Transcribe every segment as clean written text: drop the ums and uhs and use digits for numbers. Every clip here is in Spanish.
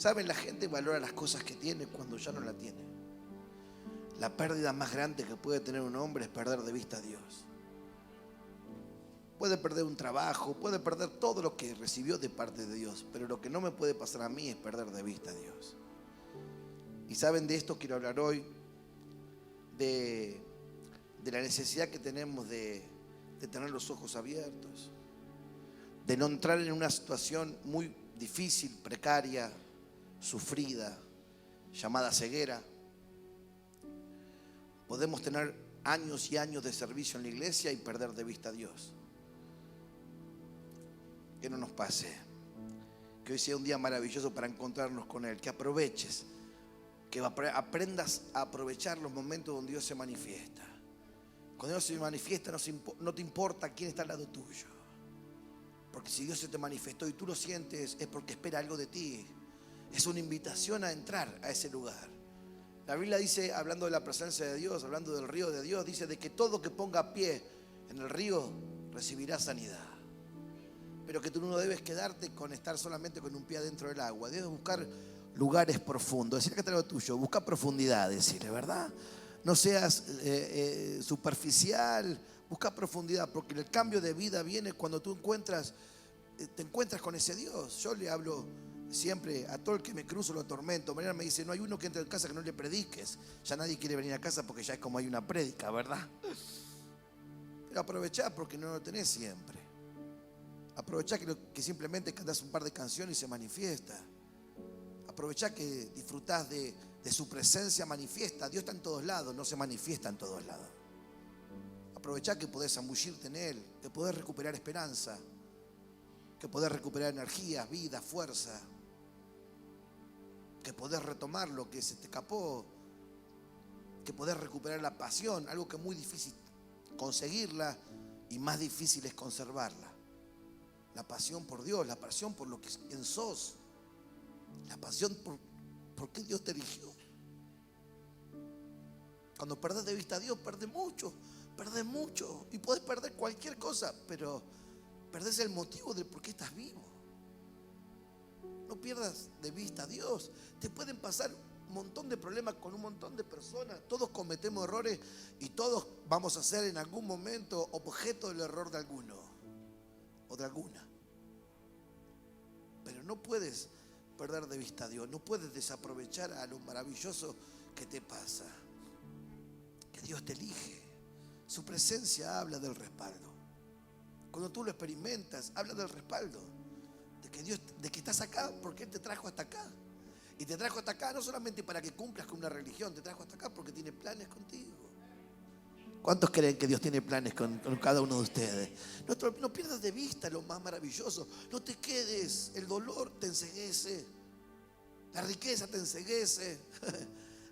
¿Saben? La gente valora las cosas que tiene cuando ya no la tiene. La pérdida más grande que puede tener un hombre es perder de vista a Dios. Puede perder un trabajo, puede perder todo lo que recibió de parte de Dios, pero lo que no me puede pasar a mí es perder de vista a Dios. Y saben, de esto quiero hablar hoy, de la necesidad que tenemos de tener los ojos abiertos, de no entrar en una situación muy difícil, precaria, sufrida, llamada ceguera. Podemos tener años y años de servicio en la iglesia y perder de vista a Dios. Que no nos pase. Que hoy sea un día maravilloso para encontrarnos con Él. Que aproveches, que aprendas a aprovechar los momentos donde Dios se manifiesta. Cuando Dios se manifiesta no te importa quién está al lado tuyo. Porque si Dios se te manifestó y tú lo sientes, es porque espera algo de ti. Es una invitación a entrar a ese lugar. La Biblia dice, hablando de la presencia de Dios, hablando del río de Dios, dice de que todo que ponga pie en el río recibirá sanidad. Pero que tú no debes quedarte con estar solamente con un pie adentro del agua. Debes buscar lugares profundos. Decirle que está lo tuyo, busca profundidad, decirle, ¿verdad? No seas superficial, busca profundidad, porque el cambio de vida viene cuando tú te encuentras con ese Dios. Yo le hablo siempre a todo el que me cruzo, lo atormento. Mañana me dice, no hay uno que entre en casa que no le prediques. Ya nadie quiere venir a casa porque ya es como hay una prédica, ¿verdad? Pero aprovechá porque no lo tenés siempre. Aprovechá que simplemente cantás un par de canciones y se manifiesta. Aprovechá que disfrutás de su presencia manifiesta. Dios está en todos lados, no se manifiesta en todos lados. Aprovechá que podés zambullirte en Él, que podés recuperar esperanza, que podés recuperar energía, vida, fuerza, que podés retomar lo que se te escapó, que podés recuperar la pasión, algo que es muy difícil conseguirla y más difícil es conservarla. La pasión por Dios, la pasión por lo que quién sos, la pasión por qué Dios te eligió. Cuando perdés de vista a Dios, perdés mucho y podés perder cualquier cosa, pero perdés el motivo del por qué estás vivo. No pierdas de vista a Dios. Te pueden pasar un montón de problemas con un montón de personas. Todos cometemos errores y todos vamos a ser en algún momento objeto del error de alguno o de alguna. Pero no puedes perder de vista a Dios. No puedes desaprovechar a lo maravilloso que te pasa. Que Dios te elige. Su presencia habla del respaldo. Cuando tú lo experimentas, habla del respaldo. De que estás acá porque Él te trajo hasta acá. Y te trajo hasta acá no solamente para que cumplas con una religión, te trajo hasta acá porque tiene planes contigo. ¿Cuántos creen que Dios tiene planes con cada uno de ustedes? No pierdas de vista lo más maravilloso. No te quedes. El dolor te enceguece. La riqueza te enceguece.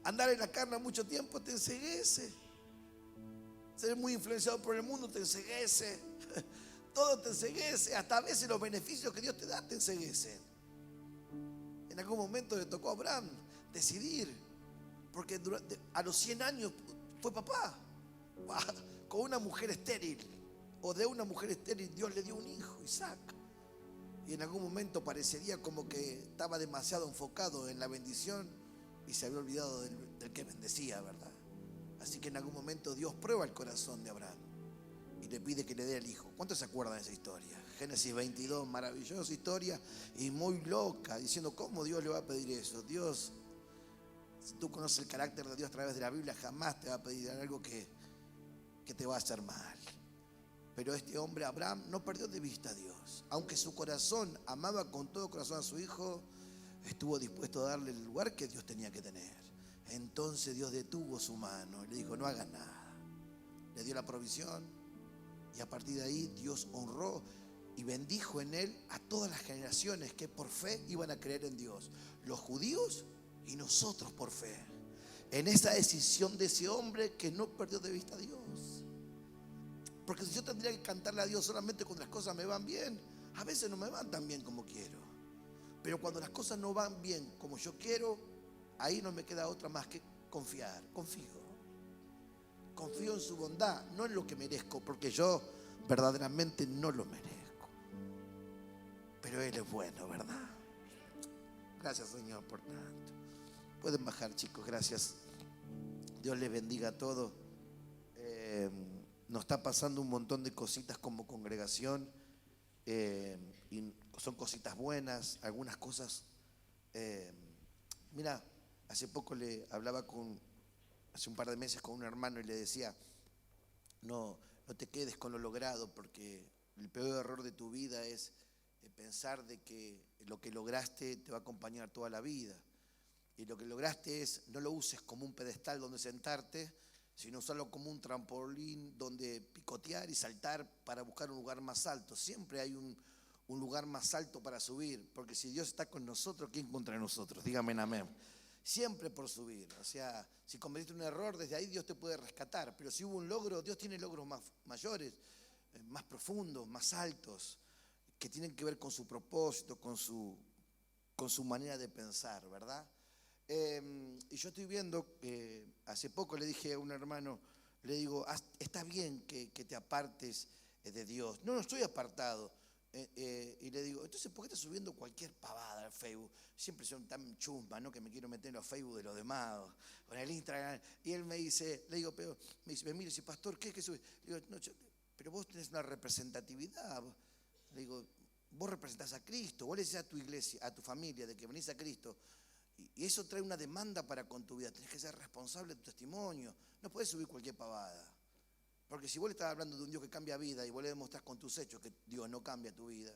Andar en la carne mucho tiempo te enceguece. Ser muy influenciado por el mundo te enceguece. Todo te enceguece. Hasta a veces los beneficios que Dios te da te enceguecen. En algún momento le tocó a Abraham decidir. Porque a los 100 años fue papá. Con una mujer estéril. O de una mujer estéril Dios le dio un hijo, Isaac. Y en algún momento parecería como que estaba demasiado enfocado en la bendición y se había olvidado del que bendecía, ¿verdad? Así que en algún momento Dios prueba el corazón de Abraham y le pide que le dé el hijo. ¿Cuántos se acuerdan de esa historia? Génesis 22, maravillosa historia y muy loca, diciendo cómo Dios le va a pedir eso. Dios, si tú conoces el carácter de Dios a través de la Biblia, jamás te va a pedir algo que te va a hacer mal. Pero este hombre, Abraham, no perdió de vista a Dios. Aunque su corazón amaba con todo corazón a su hijo, estuvo dispuesto a darle el lugar que Dios tenía que tener. Entonces Dios detuvo su mano y le dijo, no hagas nada. Le dio la provisión y a partir de ahí Dios honró y bendijo en él a todas las generaciones que por fe iban a creer en Dios. Los judíos y nosotros por fe. En esa decisión de ese hombre que no perdió de vista a Dios. Porque si yo tendría que cantarle a Dios solamente cuando las cosas me van bien, a veces no me van tan bien como quiero. Pero cuando las cosas no van bien como yo quiero, ahí no me queda otra más que confiar. Confío en su bondad, no en lo que merezco, porque yo verdaderamente no lo merezco. Pero Él es bueno, ¿verdad? Gracias, Señor, por tanto. Pueden bajar, chicos, gracias. Dios les bendiga a todos. Nos está pasando un montón de cositas como congregación. Y son cositas buenas, algunas cosas. Mira, hace poco le hablaba hace un par de meses con un hermano y le decía, no te quedes con lo logrado, porque el peor error de tu vida es pensar de que lo que lograste te va a acompañar toda la vida. Y lo que lograste no lo uses como un pedestal donde sentarte, sino usarlo como un trampolín donde picotear y saltar para buscar un lugar más alto. Siempre hay un lugar más alto para subir, porque si Dios está con nosotros, ¿quién contra nosotros? Dígame amén. Siempre por subir. O sea, si cometiste un error, desde ahí Dios te puede rescatar. Pero si hubo un logro, Dios tiene logros mayores, más profundos, más altos, que tienen que ver con su propósito, con su manera de pensar, ¿verdad? Y yo estoy viendo, hace poco le dije a un hermano, le digo, está bien que te apartes de Dios. No estoy apartado. Y le digo, entonces, ¿por qué estás subiendo cualquier pavada al Facebook? Siempre son tan chusma, ¿no? Que me quiero meter en los Facebook de los demás, o en el Instagram. Y él me dice, le digo, pero me dice, mire, si pastor, ¿qué subes? Le digo, no, pero vos tenés una representatividad. Le digo, vos representás a Cristo, vos le decís a tu iglesia, a tu familia, de que venís a Cristo. Y eso trae una demanda para con tu vida. Tenés que ser responsable de tu testimonio. No podés subir cualquier pavada. Porque si vos le estás hablando de un Dios que cambia vida y vos le demostrás con tus hechos que Dios no cambia tu vida,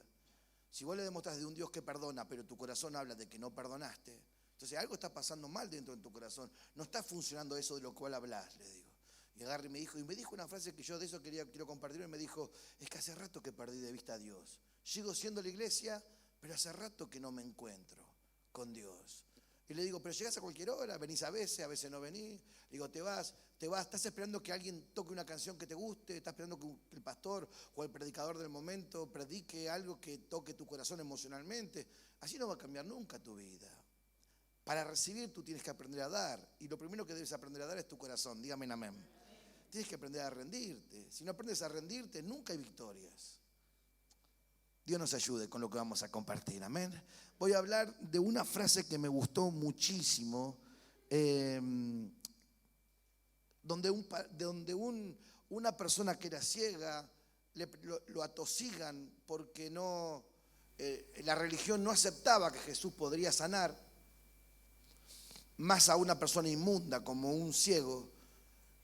si vos le demostrás de un Dios que perdona, pero tu corazón habla de que no perdonaste, entonces algo está pasando mal dentro de tu corazón. No está funcionando eso de lo cual hablás, le digo. Y agarré y me dijo una frase que yo de eso quiero compartir, y me dijo, es que hace rato que perdí de vista a Dios. Sigo siendo la iglesia, pero hace rato que no me encuentro con Dios. Y le digo, pero llegás a cualquier hora, venís a veces no venís. Le digo, te vas, estás esperando que alguien toque una canción que te guste, estás esperando que el pastor o el predicador del momento predique algo que toque tu corazón emocionalmente. Así no va a cambiar nunca tu vida. Para recibir tú tienes que aprender a dar. Y lo primero que debes aprender a dar es tu corazón. Dígame amén. Tienes que aprender a rendirte. Si no aprendes a rendirte, nunca hay victorias. Dios nos ayude con lo que vamos a compartir, amén. Voy a hablar de una frase que me gustó muchísimo, donde una persona que era ciega lo atosigan porque la religión no aceptaba que Jesús podría sanar, más a una persona inmunda como un ciego,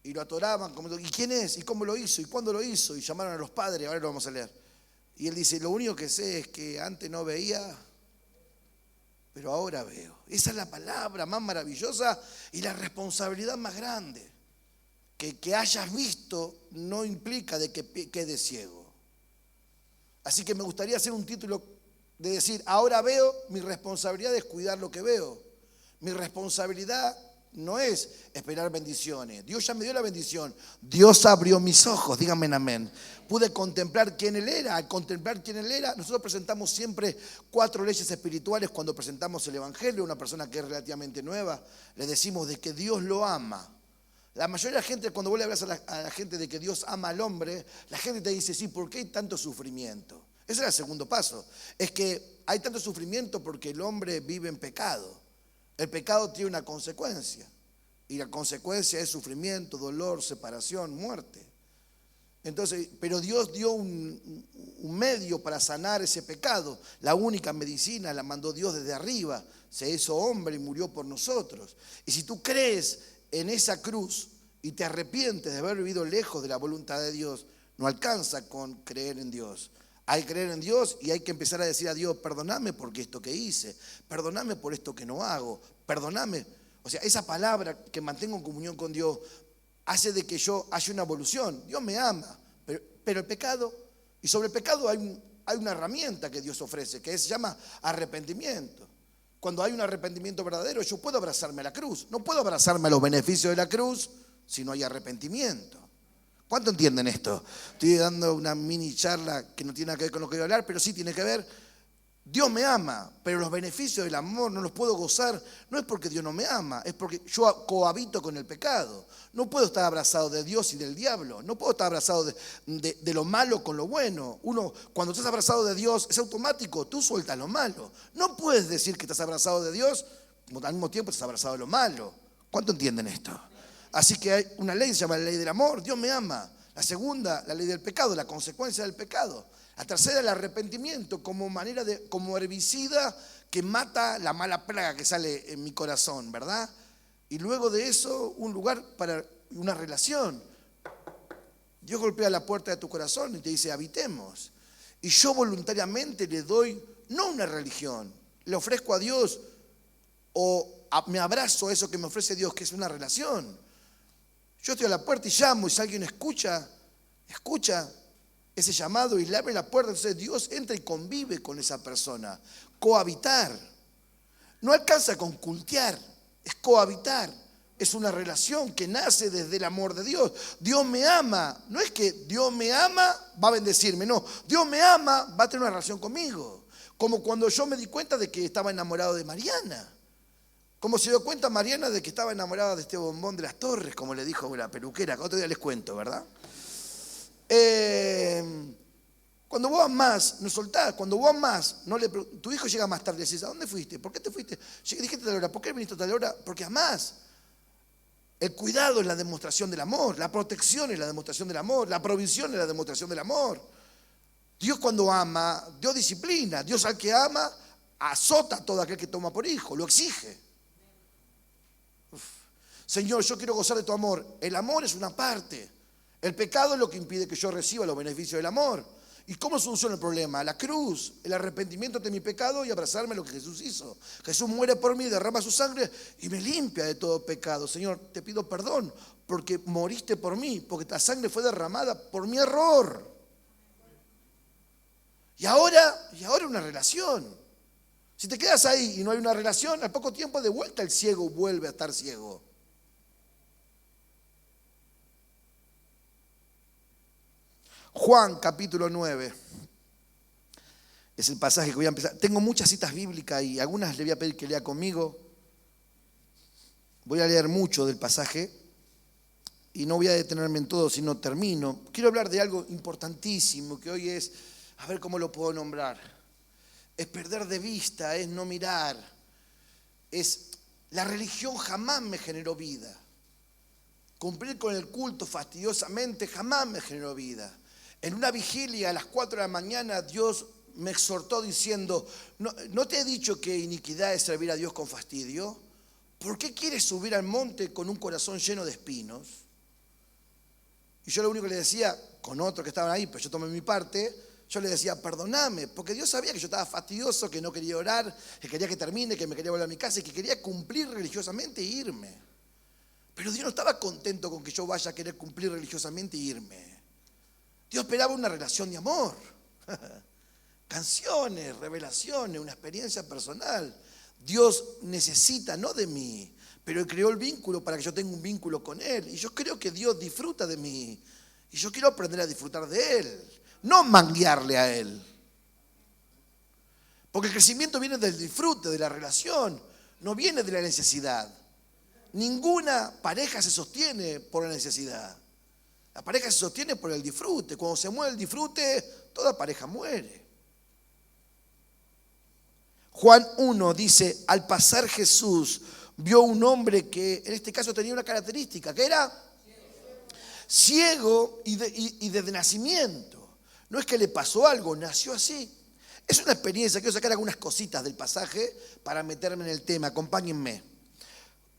y lo atoraban como, ¿y quién es? ¿Y cómo lo hizo? ¿Y cuándo lo hizo? Y llamaron a los padres, ahora lo vamos a leer. Y él dice, lo único que sé es que antes no veía, pero ahora veo. Esa es la palabra más maravillosa y la responsabilidad más grande. Que hayas visto no implica de que quedes ciego. Así que me gustaría hacer un título de decir, ahora veo, mi responsabilidad es cuidar lo que veo. Mi responsabilidad no es esperar bendiciones. Dios ya me dio la bendición. Dios abrió mis ojos, díganme amén. Pude contemplar quién Él era. Al contemplar quién Él era, nosotros presentamos siempre 4 leyes espirituales cuando presentamos el Evangelio. Una persona que es relativamente nueva, le decimos de que Dios lo ama. La mayoría de la gente, cuando vos le hablas a la gente de que Dios ama al hombre, la gente te dice, sí, ¿por qué hay tanto sufrimiento? Ese era el segundo paso. Es que hay tanto sufrimiento porque el hombre vive en pecado. El pecado tiene una consecuencia. Y la consecuencia es sufrimiento, dolor, separación, muerte. Entonces, pero Dios dio un medio para sanar ese pecado. La única medicina la mandó Dios desde arriba. Se hizo hombre y murió por nosotros. Y si tú crees en esa cruz y te arrepientes de haber vivido lejos de la voluntad de Dios, no alcanza con creer en Dios. Hay que creer en Dios y hay que empezar a decir a Dios, perdóname por esto que hice, perdóname por esto que no hago, perdóname. O sea, esa palabra que mantengo en comunión con Dios hace de que yo haya una evolución. Dios me ama, pero el pecado, y sobre el pecado hay una herramienta que Dios ofrece, que se llama arrepentimiento. Cuando hay un arrepentimiento verdadero, yo puedo abrazarme a la cruz. No puedo abrazarme a los beneficios de la cruz si no hay arrepentimiento. ¿Cuánto entienden esto? Estoy dando una mini charla que no tiene nada que ver con lo que voy a hablar, pero sí tiene que ver. Dios me ama, pero los beneficios del amor no los puedo gozar, no es porque Dios no me ama, es porque yo cohabito con el pecado. No puedo estar abrazado de Dios y del diablo, no puedo estar abrazado de lo malo con lo bueno. Uno, cuando estás abrazado de Dios, es automático, tú sueltas lo malo. No puedes decir que estás abrazado de Dios, como al mismo tiempo estás abrazado de lo malo. ¿Cuánto entienden esto? Así que hay una ley que se llama la ley del amor, Dios me ama. La segunda, la ley del pecado, la consecuencia del pecado. La tercera, el arrepentimiento como herbicida que mata la mala plaga que sale en mi corazón, ¿verdad? Y luego de eso, un lugar para una relación. Dios golpea la puerta de tu corazón y te dice, habitemos. Y yo voluntariamente le doy, no una religión, le ofrezco a Dios o me abrazo a eso que me ofrece Dios, que es una relación. Yo estoy a la puerta y llamo, y si alguien escucha ese llamado y le abre la puerta, entonces Dios entra y convive con esa persona. Cohabitar. No alcanza con cultear, es cohabitar. Es una relación que nace desde el amor de Dios. Dios me ama. No es que Dios me ama, va a bendecirme. No, Dios me ama, va a tener una relación conmigo. Como cuando yo me di cuenta de que estaba enamorado de Mariana. Como se dio cuenta Mariana de que estaba enamorada de este bombón de las Torres, como le dijo la peluquera, que otro día les cuento, ¿verdad? Cuando vos amás, no soltás. Cuando vos amás, tu hijo llega más tarde y decís, ¿a dónde fuiste? ¿Por qué te fuiste? Dijiste tal hora. ¿Por qué viniste a tal hora? Porque amás. El cuidado es la demostración del amor. La protección es la demostración del amor. La provisión es la demostración del amor. Dios cuando ama, Dios disciplina. Dios al que ama, azota a todo aquel que toma por hijo. Lo exige. Señor, yo quiero gozar de tu amor. El amor es una parte. El pecado es lo que impide que yo reciba los beneficios del amor. ¿Y cómo soluciona el problema? La cruz, el arrepentimiento de mi pecado y abrazarme a lo que Jesús hizo. Jesús muere por mí, derrama su sangre y me limpia de todo pecado. Señor, te pido perdón porque moriste por mí, porque la sangre fue derramada por mi error. Y ahora una relación. Si te quedas ahí y no hay una relación, al poco tiempo de vuelta el ciego vuelve a estar ciego. Juan capítulo 9. Es el pasaje que voy a empezar. Tengo muchas citas bíblicas y algunas le voy a pedir que lea conmigo. Voy a leer mucho del pasaje y no voy a detenerme en todo, sino termino. Quiero hablar de algo importantísimo que hoy es, a ver cómo lo puedo nombrar. Es perder de vista, es no mirar. La religión jamás me generó vida. Cumplir con el culto fastidiosamente jamás me generó vida. En una vigilia a las 4 de la mañana Dios me exhortó diciendo, ¿no te he dicho que iniquidad es servir a Dios con fastidio? ¿Por qué quieres subir al monte con un corazón lleno de espinos? Y yo lo único que le decía, con otros que estaban ahí, pero yo tomé mi parte, yo le decía, perdóname, porque Dios sabía que yo estaba fastidioso, que no quería orar, que quería que termine, que me quería volver a mi casa y que quería cumplir religiosamente e irme. Pero Dios no estaba contento con que yo vaya a querer cumplir religiosamente e irme. Dios esperaba una relación de amor. Canciones, revelaciones, una experiencia personal. Dios necesita, no de mí, pero Él creó el vínculo para que yo tenga un vínculo con Él. Y yo creo que Dios disfruta de mí. Y yo quiero aprender a disfrutar de Él, no manguearle a Él. Porque el crecimiento viene del disfrute, de la relación, no viene de la necesidad. Ninguna pareja se sostiene por la necesidad. La pareja se sostiene por el disfrute. Cuando se muere el disfrute, toda pareja muere. Juan 1 dice, al pasar Jesús vio un hombre que en este caso tenía una característica, que era ciego y desde nacimiento. No es que le pasó algo, nació así. Es una experiencia, quiero sacar algunas cositas del pasaje para meterme en el tema, acompáñenme.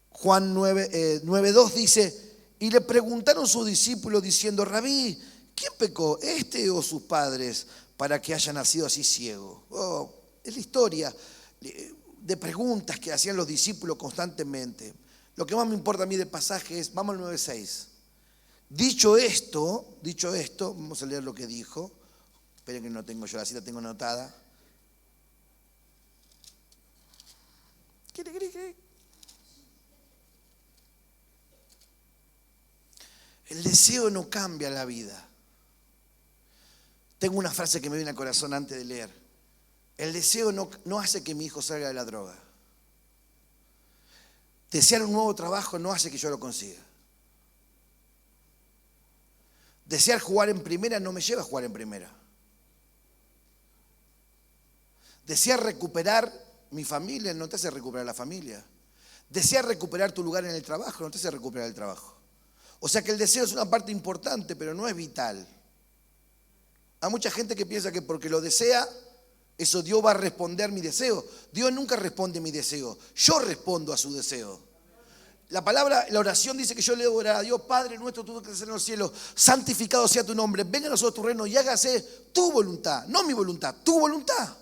Juan 9:2 dice, y le preguntaron sus discípulos diciendo, Rabí, ¿quién pecó, este o sus padres, para que haya nacido así ciego? Es la historia de preguntas que hacían los discípulos constantemente. Lo que más me importa a mí del pasaje es, vamos al 9:6. Dicho esto, vamos a leer lo que dijo. Esperen que no tengo yo la cita, tengo anotada. El deseo no cambia la vida. Tengo una frase que me viene al corazón antes de leer. El deseo no hace que mi hijo salga de la droga. Desear un nuevo trabajo no hace que yo lo consiga. Desear jugar en primera no me lleva a jugar en primera. Desear recuperar mi familia no te hace recuperar la familia. Desear recuperar tu lugar en el trabajo no te hace recuperar el trabajo. O sea que el deseo es una parte importante, pero no es vital. Hay mucha gente que piensa que porque lo desea, eso Dios va a responder mi deseo. Dios nunca responde mi deseo. Yo respondo a su deseo. La oración dice que yo le debo orar a Dios: Padre nuestro, tú que estás en los cielos, santificado sea tu nombre, venga a nosotros tu reino y hágase tu voluntad, no mi voluntad, tu voluntad.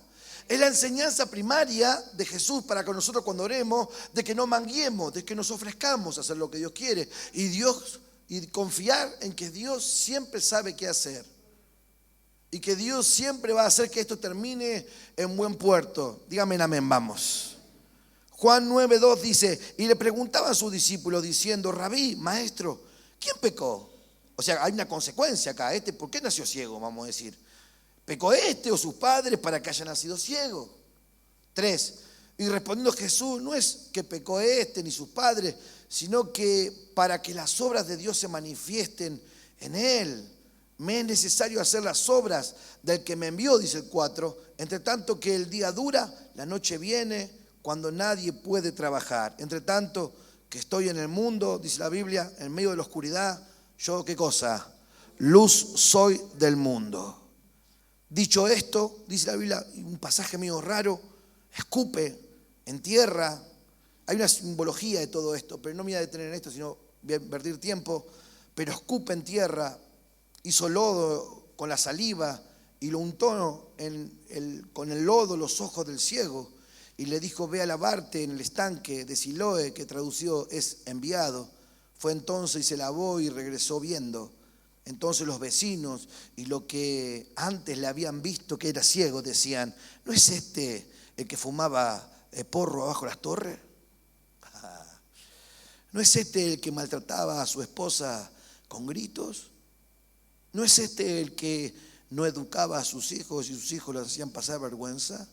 Es la enseñanza primaria de Jesús para que nosotros cuando oremos, de que no manguemos, de que nos ofrezcamos a hacer lo que Dios quiere. Y confiar en que Dios siempre sabe qué hacer. Y que Dios siempre va a hacer que esto termine en buen puerto. Dígame amén, vamos. Juan 9:2 dice, y le preguntaban a sus discípulos diciendo: Rabí, maestro, ¿quién pecó? O sea, hay una consecuencia acá. ¿Por qué nació ciego? Vamos a decir. ¿Pecó o sus padres para que haya nacido ciego? 3. Y respondiendo Jesús: no es que pecó ni sus padres, sino que para que las obras de Dios se manifiesten en él. Me es necesario hacer las obras del que me envió, dice el 4. Entre tanto que el día dura, la noche viene cuando nadie puede trabajar. Entre tanto que estoy en el mundo, dice la Biblia, en medio de la oscuridad, yo, ¿qué cosa? Luz soy del mundo. Dicho esto, dice la Biblia, un pasaje medio raro, escupe en tierra. Hay una simbología de todo esto, pero no me voy a detener en esto, sino voy a invertir tiempo. Pero escupe en tierra, hizo lodo con la saliva y lo untó con el lodo los ojos del ciego y le dijo: ve a lavarte en el estanque de Siloé, que traducido es enviado. Fue entonces y se lavó y regresó viendo. Entonces los vecinos y lo que antes le habían visto que era ciego decían: ¿no es este el que fumaba porro abajo de las torres? ¿No es este el que maltrataba a su esposa con gritos? ¿No es este el que no educaba a sus hijos y sus hijos les hacían pasar vergüenza?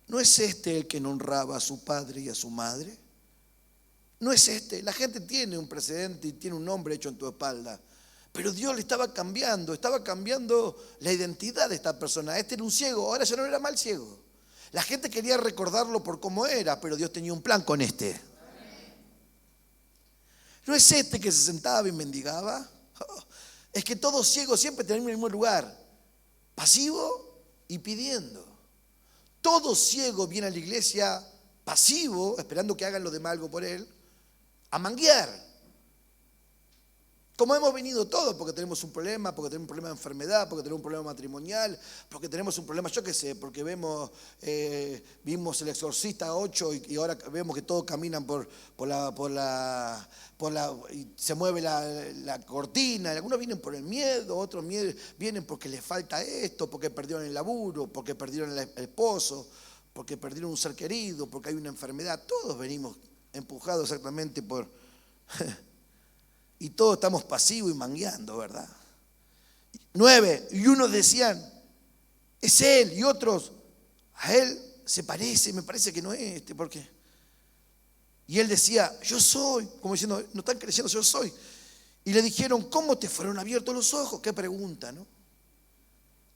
¿No es este el que no honraba a su padre y a su madre? ¿No es este? La gente tiene un precedente y tiene un nombre hecho en tu espalda. Pero Dios le estaba cambiando la identidad de esta persona. Este era un ciego, ahora ya no era mal ciego. La gente quería recordarlo por cómo era, pero Dios tenía un plan con este. ¿No es este que se sentaba y mendigaba? Es que todo ciego siempre termina en el mismo lugar, pasivo y pidiendo. Todo ciego viene a la iglesia pasivo, esperando que hagan los demás algo por él, a manguear. Como hemos venido todos, porque tenemos un problema de enfermedad, porque tenemos un problema matrimonial, porque tenemos un problema, yo qué sé, porque vimos El Exorcista 8 y ahora vemos que todos caminan y se mueve la cortina. Algunos vienen por el miedo, otros vienen porque les falta esto, porque perdieron el laburo, porque perdieron el esposo, porque perdieron un ser querido, porque hay una enfermedad. Todos venimos empujados exactamente por... Y todos estamos pasivos y mangueando, ¿verdad? 9, y unos decían: es él, y otros: a él se parece, me parece que no es este, ¿por qué? Y él decía: yo soy, como diciendo, no están creyendo, yo soy. Y le dijeron: ¿cómo te fueron abiertos los ojos? Qué pregunta, ¿no?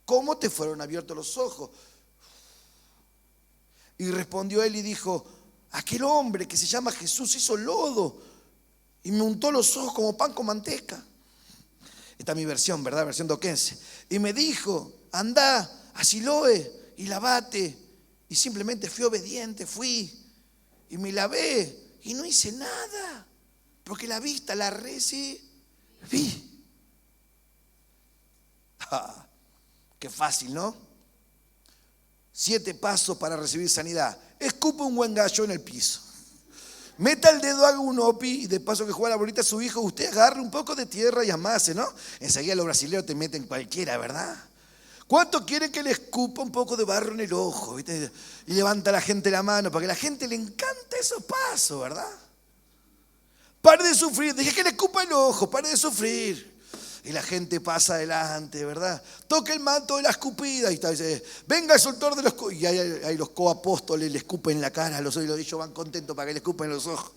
¿Cómo te fueron abiertos los ojos? Y respondió él y dijo: aquel hombre que se llama Jesús hizo lodo y me untó los ojos como pan con manteca. Esta es mi versión, ¿verdad? Versión doquense. Y me dijo: anda a Siloé y lavate. Y simplemente fui obediente, fui y me lavé y no hice nada, porque la vista la recibí. Qué fácil, ¿no? 7 pasos para recibir sanidad. Escupe un buen gallo en el piso. Meta el dedo, haga un opi y de paso que juega la bolita a su hijo, usted agarre un poco de tierra y amase, ¿no? Enseguida los brasileños te meten cualquiera, ¿verdad? ¿Cuánto quieren que le escupa un poco de barro en el ojo? ¿Viste? Y levanta a la gente la mano, porque a la gente le encanta esos pasos, ¿verdad? Pare de sufrir, deje que le escupa el ojo, pare de sufrir. Y la gente pasa adelante, ¿verdad? Toca el manto de la escupida. Y está, dice, venga el soltor de los... Y ahí los coapóstoles le escupen la cara a los ojos. Y ellos van contentos para que le escupen los ojos.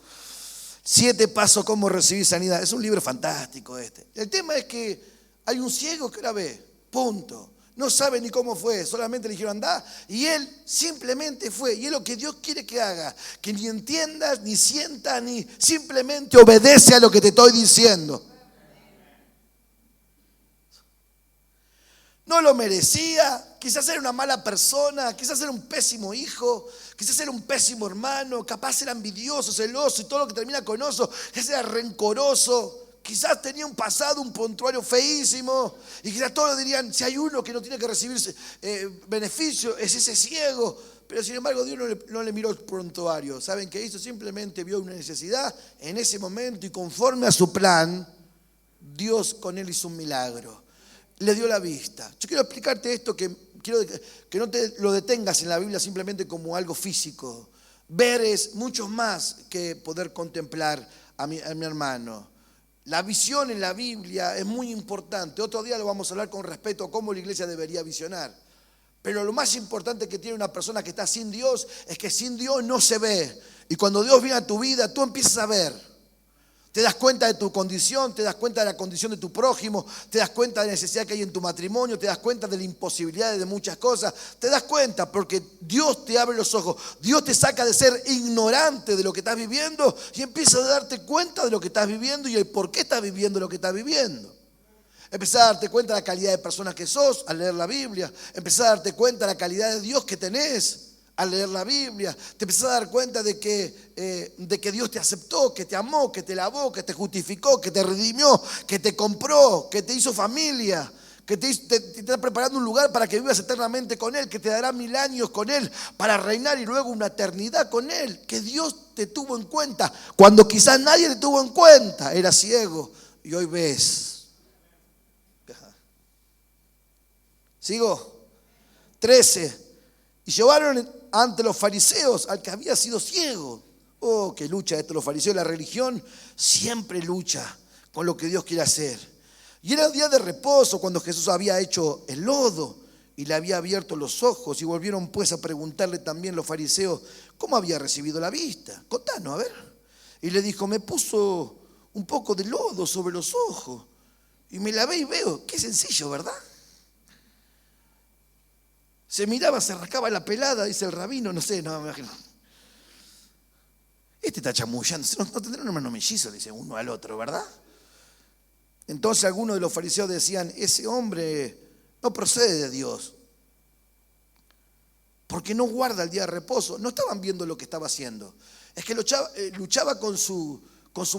7 pasos cómo recibir sanidad. Es un libro fantástico este. El tema es que hay un ciego que la ve. Punto. No sabe ni cómo fue. Solamente le dijeron andá. Y él simplemente fue. Y es lo que Dios quiere que haga. Que ni entiendas, ni sientas, ni simplemente obedece a lo que te estoy diciendo. No lo merecía, quizás era una mala persona, quizás era un pésimo hijo, quizás era un pésimo hermano, capaz era envidioso, celoso y todo lo que termina con oso, quizás era rencoroso, quizás tenía un pasado, un prontuario feísimo y quizás todos dirían, si hay uno que no tiene que recibir beneficio, es ese ciego. Pero sin embargo Dios no le miró el prontuario. ¿Saben qué hizo? Simplemente vio una necesidad en ese momento y conforme a su plan, Dios con él hizo un milagro. Le dio la vista. Yo quiero explicarte esto, que quiero que no te lo detengas en la Biblia simplemente como algo físico. Ver es mucho más que poder contemplar a mi hermano. La visión en la Biblia es muy importante. Otro día lo vamos a hablar con respecto a cómo la iglesia debería visionar. Pero lo más importante que tiene una persona que está sin Dios es que sin Dios no se ve. Y cuando Dios viene a tu vida, tú empiezas a ver. Te das cuenta de tu condición, te das cuenta de la condición de tu prójimo, te das cuenta de la necesidad que hay en tu matrimonio, te das cuenta de la imposibilidad de muchas cosas. Te das cuenta porque Dios te abre los ojos. Dios te saca de ser ignorante de lo que estás viviendo y empiezas a darte cuenta de lo que estás viviendo y el por qué estás viviendo lo que estás viviendo. Empezás a darte cuenta de la calidad de personas que sos al leer la Biblia. Empezás a darte cuenta de la calidad de Dios que tenés al leer la Biblia. Te empezás a dar cuenta de que Dios te aceptó, que te amó, que te lavó, que te justificó, que te redimió, que te compró, que te hizo familia, que te está preparando un lugar para que vivas eternamente con Él, que te dará 1000 años con Él para reinar y luego una eternidad con Él. Que Dios te tuvo en cuenta cuando quizás nadie te tuvo en cuenta. Eras ciego y hoy ves. ¿Sigo? 13. Y llevaron ante los fariseos al que había sido ciego. Oh, qué lucha esto, los fariseos. La religión siempre lucha con lo que Dios quiere hacer. Y era el día de reposo cuando Jesús había hecho el lodo y le había abierto los ojos. Y volvieron pues a preguntarle también los fariseos cómo había recibido la vista. Contanos, a ver. Y le dijo, me puso un poco de lodo sobre los ojos y me lavé y veo. Qué sencillo, ¿verdad? Se miraba, se rascaba la pelada, dice el rabino, no sé, no me imagino. Este está chamullando, no tendrá un hermano mellizo, dice uno al otro, ¿verdad? Entonces algunos de los fariseos decían, ese hombre no procede de Dios, porque no guarda el día de reposo. No estaban viendo lo que estaba haciendo. Es que luchaba con su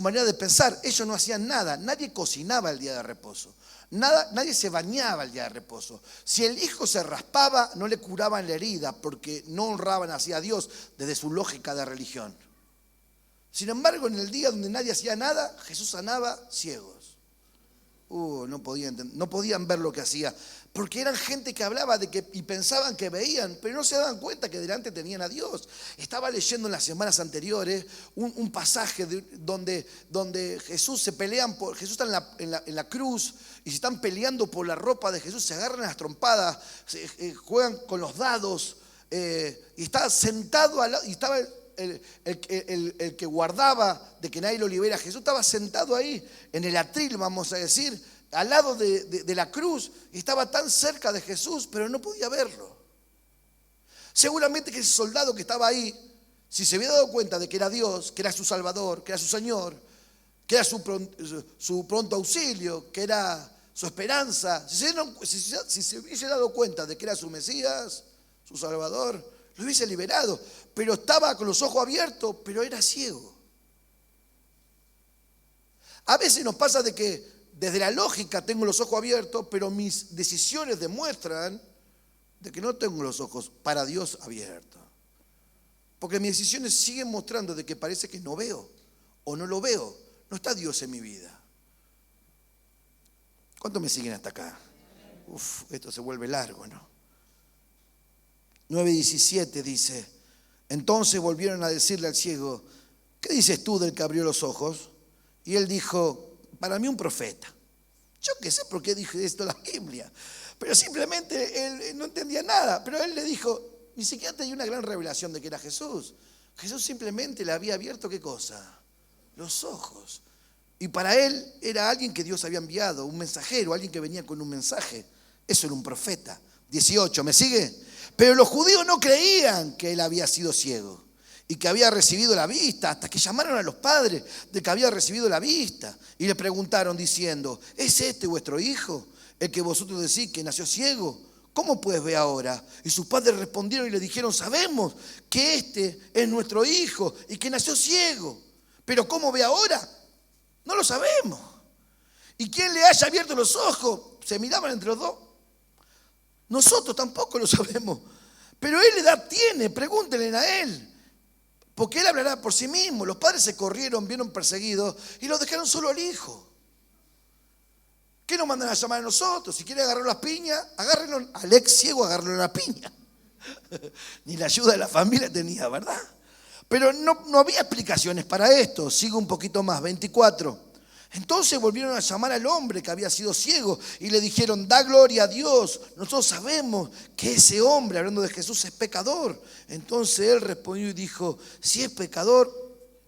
manera de pensar. Ellos no hacían nada, nadie cocinaba el día de reposo. Nadie se bañaba el día de reposo. Si el hijo se raspaba, no le curaban la herida porque no honraban así a Dios desde su lógica de religión. Sin embargo, en el día donde nadie hacía nada, Jesús sanaba ciegos. No podían ver lo que hacía, porque eran gente que hablaba y pensaban que veían, pero no se daban cuenta que delante tenían a Dios. Estaba leyendo en las semanas anteriores un pasaje donde Jesús Jesús está en la cruz y se están peleando por la ropa de Jesús, se agarran a las trompadas, juegan con los dados, y estaba sentado al lado, y estaba el que guardaba de que nadie lo libera. Jesús estaba sentado ahí en el atril, vamos a decir, al lado de la cruz, y estaba tan cerca de Jesús, pero no podía verlo. Seguramente que ese soldado que estaba ahí, si se había dado cuenta de que era Dios, que era su Salvador, que era su Señor, que era su pronto auxilio, que era su esperanza, si se hubiese dado cuenta de que era su Mesías, su Salvador, lo hubiese liberado. Pero estaba con los ojos abiertos, pero era ciego. A veces nos pasa de que desde la lógica tengo los ojos abiertos, pero mis decisiones demuestran de que no tengo los ojos para Dios abiertos. Porque mis decisiones siguen mostrando de que parece que no veo o no lo veo. No está Dios en mi vida. ¿Cuántos me siguen hasta acá? Esto se vuelve largo, ¿no? 9:17 dice, entonces volvieron a decirle al ciego, ¿qué dices tú del que abrió los ojos? Y él dijo, para mí un profeta. Yo qué sé por qué dije esto en la Biblia. Pero simplemente él no entendía nada. Pero él le dijo, ni siquiera tenía una gran revelación de que era Jesús. Jesús simplemente le había abierto, ¿qué cosa? Los ojos. Y para él era alguien que Dios había enviado, un mensajero, alguien que venía con un mensaje. Eso era un profeta. 18, ¿me sigue? Pero los judíos no creían que él había sido ciego y que había recibido la vista, hasta que llamaron a los padres de que había recibido la vista y le preguntaron diciendo, ¿es este vuestro hijo, el que vosotros decís que nació ciego? ¿Cómo pues ve ahora? Y sus padres respondieron y le dijeron, sabemos que este es nuestro hijo y que nació ciego, pero ¿cómo ve ahora? No lo sabemos. ¿Y quién le haya abierto los ojos? Se miraban entre los dos. Nosotros tampoco lo sabemos. Pero él edad tiene, pregúntenle a él. Porque él hablará por sí mismo. Los padres se corrieron, vieron perseguidos y lo dejaron solo al hijo. ¿Qué nos mandan a llamar a nosotros? Si quiere agarrar las piñas, agárrenlo. Al ex ciego, agárrenlo la piña. Ni la ayuda de la familia tenía, ¿verdad? Pero no había explicaciones para esto. Sigo un poquito más, 24. Entonces volvieron a llamar al hombre que había sido ciego y le dijeron, da gloria a Dios, nosotros sabemos que ese hombre, hablando de Jesús, es pecador. Entonces él respondió y dijo, si es pecador,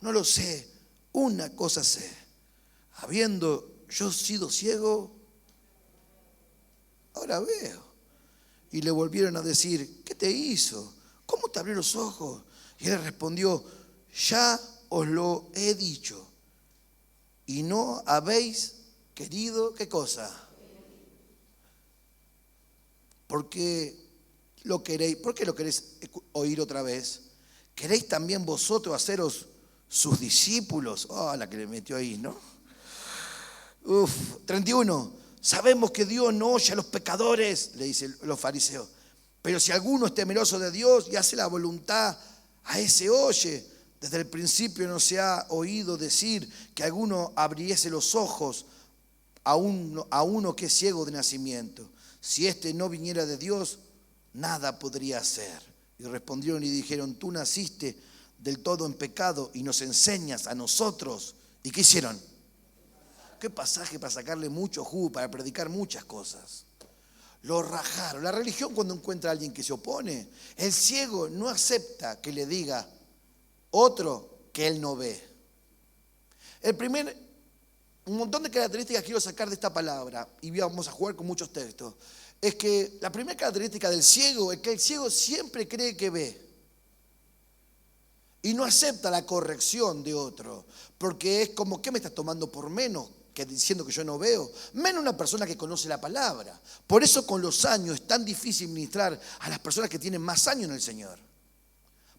no lo sé, una cosa sé, habiendo yo sido ciego, ahora veo. Y le volvieron a decir, ¿qué te hizo? ¿Cómo te abrió los ojos? Y él respondió, ya os lo he dicho. Y no habéis querido, ¿qué cosa? ¿Por qué lo queréis oír otra vez? ¿Queréis también vosotros haceros sus discípulos? Oh, la que le metió ahí, ¿no? 31. Sabemos que Dios no oye a los pecadores, le dicen los fariseos. Pero si alguno es temeroso de Dios y hace la voluntad, a ese oye. Desde el principio no se ha oído decir que alguno abriese los ojos a uno que es ciego de nacimiento. Si éste no viniera de Dios, nada podría hacer. Y respondieron y dijeron, tú naciste del todo en pecado y nos enseñas a nosotros. ¿Y qué hicieron? Qué pasaje para sacarle mucho jugo, para predicar muchas cosas. Lo rajaron. La religión, cuando encuentra a alguien que se opone, el ciego no acepta que le diga otro que él no ve. Un montón de características quiero sacar de esta palabra, y vamos a jugar con muchos textos, es que la primera característica del ciego es que el ciego siempre cree que ve y no acepta la corrección de otro, porque es como, ¿qué me estás tomando por menos? Que diciendo que yo no veo, menos una persona que conoce la palabra. Por eso con los años es tan difícil ministrar a las personas que tienen más años en el Señor.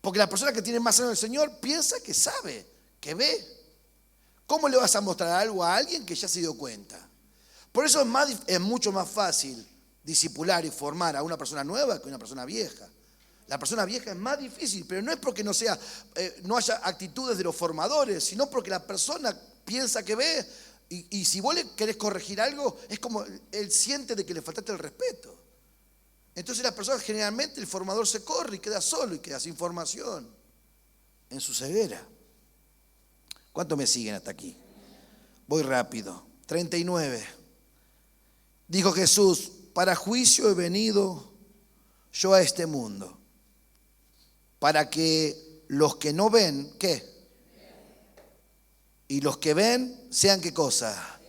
Porque la persona que tiene más años en el Señor piensa que sabe, que ve. ¿Cómo le vas a mostrar algo a alguien que ya se dio cuenta? Por eso es mucho más fácil discipular y formar a una persona nueva que a una persona vieja. La persona vieja es más difícil, pero no es porque no haya actitudes de los formadores, sino porque la persona piensa que ve y si vos le querés corregir algo, es como él siente de que le faltaste el respeto. Entonces la persona, generalmente el formador se corre y queda solo y queda sin formación en su ceguera. ¿Cuántos me siguen hasta aquí? Voy rápido. 39. Dijo Jesús, para juicio he venido yo a este mundo, para que los que no ven, ¿qué? Y los que ven sean, ¿qué cosa?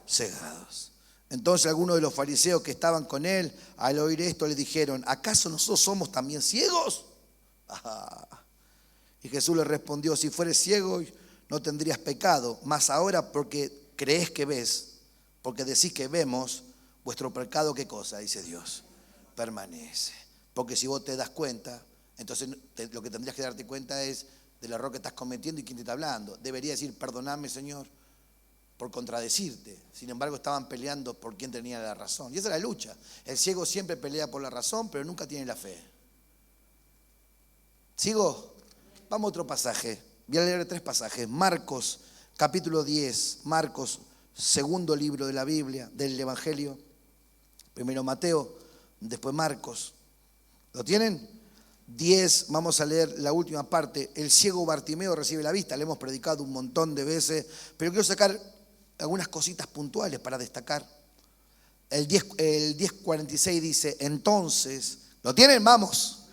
Cegados. Entonces algunos de los fariseos que estaban con él, al oír esto, le dijeron, ¿acaso nosotros somos también ciegos? Y Jesús le respondió, si fueres ciego no tendrías pecado, mas ahora porque crees que ves, porque decís que vemos, vuestro pecado, ¿qué cosa? Dice Dios, permanece. Porque si vos te das cuenta, entonces lo que tendrías que darte cuenta es del error que estás cometiendo y quién te está hablando. Debería decir, perdoname, Señor, por contradecirte. Sin embargo, estaban peleando por quién tenía la razón. Y esa es la lucha. El ciego siempre pelea por la razón, pero nunca tiene la fe. ¿Sigo? Vamos a otro pasaje. Voy a leer 3 pasajes. Marcos, capítulo 10. Marcos, segundo libro de la Biblia, del Evangelio. Primero Mateo, después Marcos. ¿Lo tienen? 10, vamos a leer la última parte. El ciego Bartimeo recibe la vista. Le hemos predicado un montón de veces, pero quiero sacar algunas cositas puntuales para destacar. El 10:46 dice, entonces, ¿lo tienen? Vamos.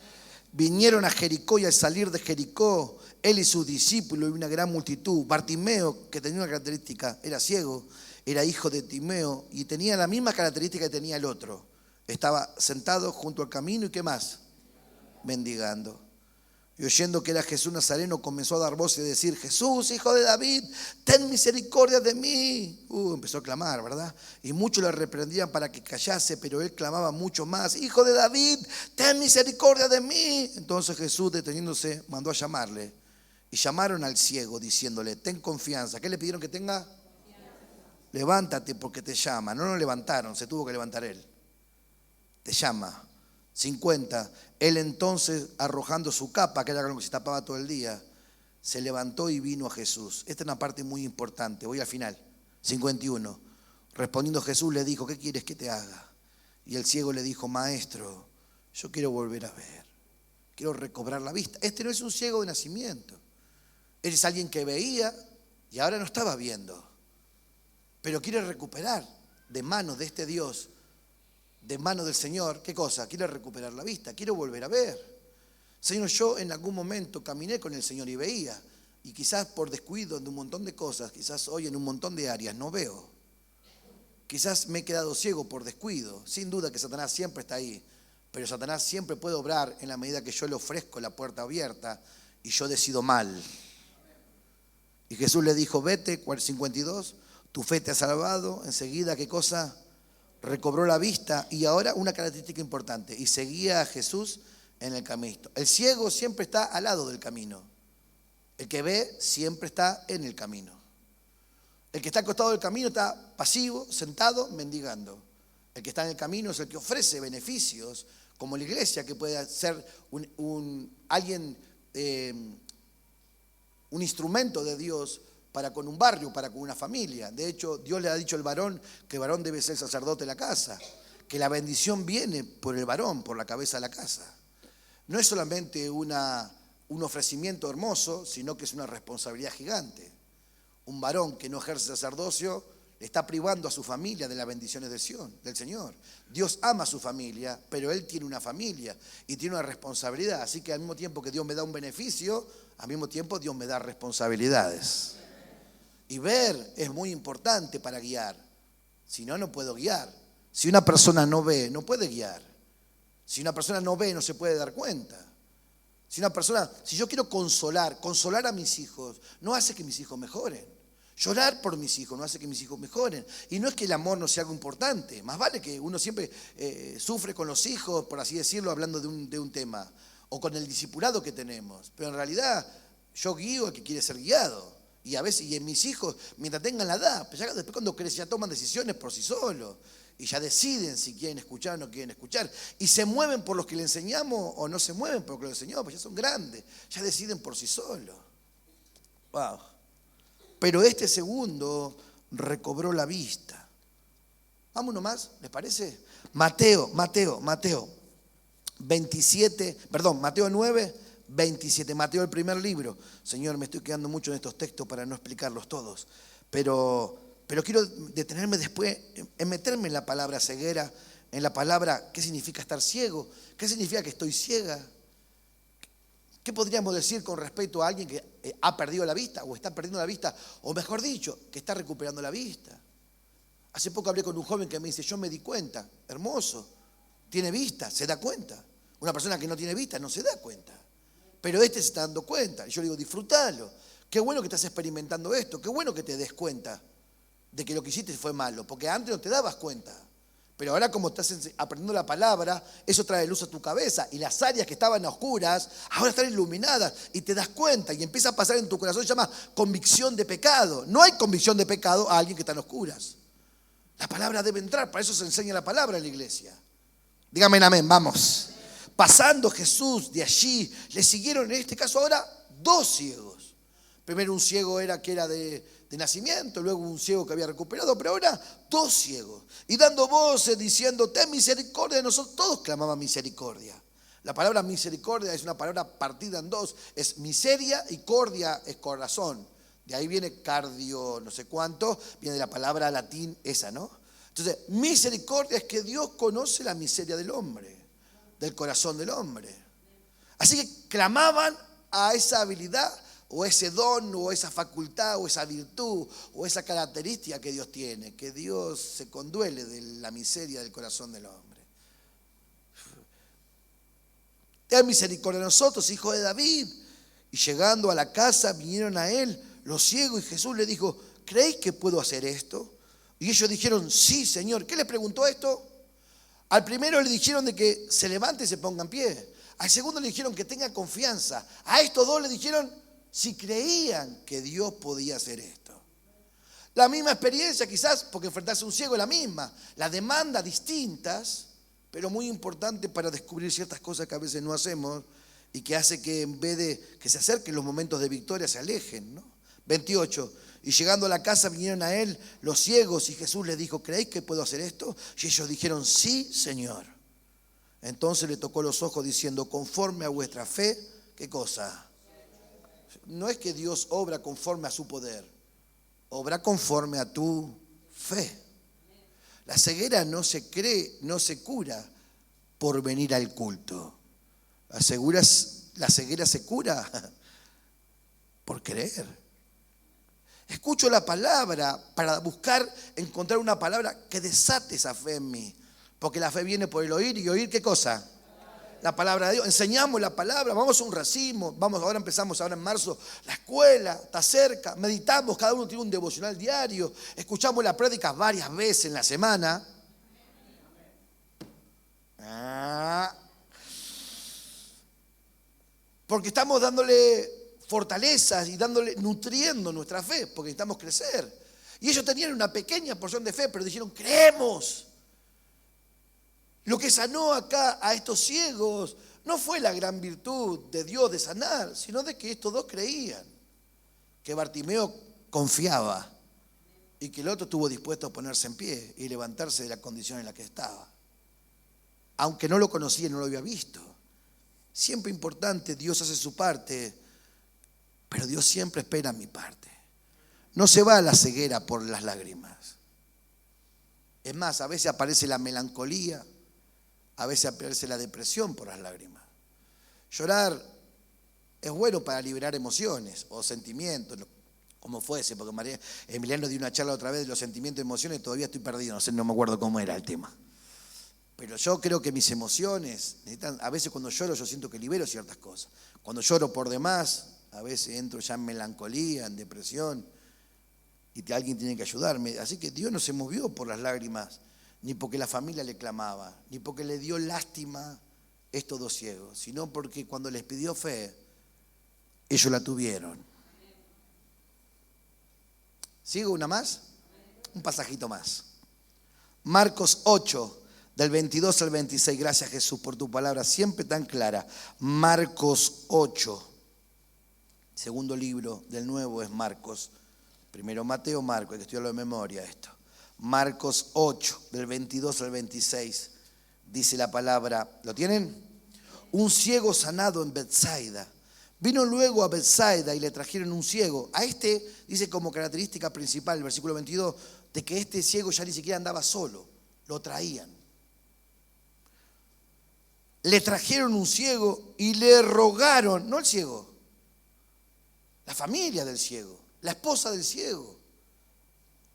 Vinieron a Jericó y al salir de Jericó, él y sus discípulos y una gran multitud. Bartimeo, que tenía una característica, era ciego, era hijo de Timeo y tenía la misma característica que tenía el otro. Estaba sentado junto al camino y ¿qué más? Mendigando. Y oyendo que era Jesús Nazareno, comenzó a dar voz y a decir, Jesús, hijo de David, ten misericordia de mí. Empezó a clamar, ¿verdad? Y muchos le reprendían para que callase, pero él clamaba mucho más, hijo de David, ten misericordia de mí. Entonces Jesús, deteniéndose, mandó a llamarle. Y llamaron al ciego, diciéndole, ten confianza. ¿Qué le pidieron que tenga? Levántate porque te llama. No lo levantaron, se tuvo que levantar él. Te llama. 50. Él entonces, arrojando su capa, que era con lo que se tapaba todo el día, se levantó y vino a Jesús. Esta es una parte muy importante. Voy al final. 51. Respondiendo Jesús le dijo, ¿qué quieres que te haga? Y el ciego le dijo, maestro, yo quiero volver a ver. Quiero recobrar la vista. Este no es un ciego de nacimiento. Él es alguien que veía y ahora no estaba viendo. Pero quiere recuperar de manos de este Dios, de manos del Señor, ¿qué cosa? Quiere recuperar la vista, quiero volver a ver. Señor, yo en algún momento caminé con el Señor y veía, y quizás por descuido de un montón de cosas, quizás hoy en un montón de áreas no veo. Quizás me he quedado ciego por descuido. Sin duda que Satanás siempre está ahí, pero Satanás siempre puede obrar en la medida que yo le ofrezco la puerta abierta y yo decido mal. Y Jesús le dijo, vete, 52, tu fe te ha salvado. Enseguida, ¿qué cosa? Recobró la vista y ahora una característica importante, y seguía a Jesús en el camino. El ciego siempre está al lado del camino. El que ve siempre está en el camino. El que está al costado del camino está pasivo, sentado, mendigando. El que está en el camino es el que ofrece beneficios, como la iglesia, que puede ser un instrumento de Dios para con un barrio, para con una familia. De hecho, Dios le ha dicho al varón que el varón debe ser sacerdote de la casa, que la bendición viene por el varón, por la cabeza de la casa. No es solamente un ofrecimiento hermoso, sino que es una responsabilidad gigante. Un varón que no ejerce sacerdocio le está privando a su familia de las bendiciones del Señor. Dios ama a su familia, pero Él tiene una familia y tiene una responsabilidad. Así que al mismo tiempo que Dios me da un beneficio, al mismo tiempo Dios me da responsabilidades. Y ver es muy importante para guiar. Si no, no puedo guiar. Si una persona no ve, no puede guiar. Si una persona no ve, no se puede dar cuenta. Si yo quiero consolar a mis hijos, no hace que mis hijos mejoren. Llorar por mis hijos no hace que mis hijos mejoren. Y no es que el amor no sea algo importante. Más vale que uno siempre sufre con los hijos, por así decirlo, hablando de un tema. O con el discipulado que tenemos. Pero en realidad yo guío al que quiere ser guiado. Y a veces, y en mis hijos, mientras tengan la edad, pues ya después cuando crecen ya toman decisiones por sí solos. Y ya deciden si quieren escuchar o no quieren escuchar. Y se mueven por los que le enseñamos o no se mueven por lo que le enseñamos, pues ya son grandes. Ya deciden por sí solos. Wow. Pero este segundo recobró la vista. Vamos uno más, ¿les parece? Mateo 9, 27. Mateo, el primer libro. Señor, me estoy quedando mucho en estos textos para no explicarlos todos. Pero quiero detenerme después en meterme en la palabra ceguera, en la palabra qué significa estar ciego, qué significa que estoy ciega. ¿Qué podríamos decir con respecto a alguien que ha perdido la vista o está perdiendo la vista? O mejor dicho, que está recuperando la vista. Hace poco hablé con un joven que me dice, yo me di cuenta, hermoso, tiene vista, se da cuenta. Una persona que no tiene vista no se da cuenta. Pero este se está dando cuenta. Y yo le digo, disfrútalo. Qué bueno que estás experimentando esto, qué bueno que te des cuenta de que lo que hiciste fue malo, porque antes no te dabas cuenta. Pero ahora como estás aprendiendo la palabra, eso trae luz a tu cabeza y las áreas que estaban oscuras ahora están iluminadas y te das cuenta y empieza a pasar en tu corazón, se llama convicción de pecado. No hay convicción de pecado a alguien que está en oscuras. La palabra debe entrar, para eso se enseña la palabra en la iglesia. Dígame amén, vamos. Pasando Jesús de allí, le siguieron en este caso ahora 2 ciegos. Primero un ciego que era de nacimiento, luego un ciego que había recuperado, pero ahora 2 ciegos. Y dando voces diciendo, ten misericordia de nosotros. Todos clamaban misericordia. La palabra misericordia es una palabra partida en 2. Es miseria y cordia es corazón. De ahí viene cardio, no sé cuánto, viene de la palabra latín esa, ¿no? Entonces, misericordia es que Dios conoce la miseria del hombre, del corazón del hombre. Así que clamaban a esa habilidad o ese don o esa facultad o esa virtud o esa característica que Dios tiene, que Dios se conduele de la miseria del corazón del hombre. Ten misericordia de nosotros, hijo de David. Y llegando a la casa vinieron a él los ciegos y Jesús le dijo, ¿creéis que puedo hacer esto? Y ellos dijeron, sí, Señor. ¿Qué le preguntó esto? Al primero le dijeron de que se levante y se ponga en pie. Al segundo le dijeron que tenga confianza. A estos dos le dijeron si creían que Dios podía hacer esto. La misma experiencia quizás, porque enfrentarse a un ciego es la misma. Las demandas distintas, pero muy importante para descubrir ciertas cosas que a veces no hacemos y que hace que en vez de que se acerquen los momentos de victoria se alejen, ¿no? 28. Y llegando a la casa vinieron a él los ciegos y Jesús les dijo, ¿creéis que puedo hacer esto? Y ellos dijeron, sí, Señor. Entonces le tocó los ojos diciendo, conforme a vuestra fe, ¿qué cosa? No es que Dios obra conforme a su poder, obra conforme a tu fe. La ceguera no se cura por venir al culto. La ceguera se cura por creer. Escucho la palabra para encontrar una palabra que desate esa fe en mí. Porque la fe viene por el oír y oír ¿qué cosa? La palabra de Dios. Enseñamos la palabra, vamos a un racimo, empezamos ahora en marzo, la escuela está cerca, meditamos, cada uno tiene un devocional diario, escuchamos la prédica varias veces en la semana. Porque estamos dándole fortalezas y nutriendo nuestra fe, porque necesitamos crecer. Y ellos tenían una pequeña porción de fe, pero dijeron, creemos. Lo que sanó acá a estos ciegos no fue la gran virtud de Dios de sanar, sino de que estos dos creían, que Bartimeo confiaba y que el otro estuvo dispuesto a ponerse en pie y levantarse de la condición en la que estaba. Aunque no lo conocía y no lo había visto. Siempre importante, Dios hace su parte, pero Dios siempre espera mi parte. No se va a la ceguera por las lágrimas. Es más, a veces aparece la melancolía, a veces aparece la depresión por las lágrimas. Llorar es bueno para liberar emociones o sentimientos, como fuese, porque María Emiliano dio una charla otra vez de los sentimientos y emociones, todavía estoy perdido, no me acuerdo cómo era el tema. Pero yo creo que mis emociones necesitan, a veces cuando lloro yo siento que libero ciertas cosas. Cuando lloro por demás, a veces entro ya en melancolía, en depresión, y alguien tiene que ayudarme. Así que Dios no se movió por las lágrimas, ni porque la familia le clamaba, ni porque le dio lástima estos dos ciegos, sino porque cuando les pidió fe, ellos la tuvieron. ¿Sigo una más? Un pasajito más. Marcos 8. Del 22 al 26, gracias Jesús por tu palabra, siempre tan clara. Marcos 8, segundo libro del Nuevo es Marcos. Primero Mateo, Marcos, hay que estudiarlo de memoria esto. Marcos 8, del 22 al 26, dice la palabra, ¿lo tienen? Un ciego sanado en Betsaida. Vino luego a Betsaida y le trajeron un ciego. A este dice como característica principal, el versículo 22, de que este ciego ya ni siquiera andaba solo, lo traían. Le trajeron un ciego y le rogaron, no el ciego, la familia del ciego, la esposa del ciego,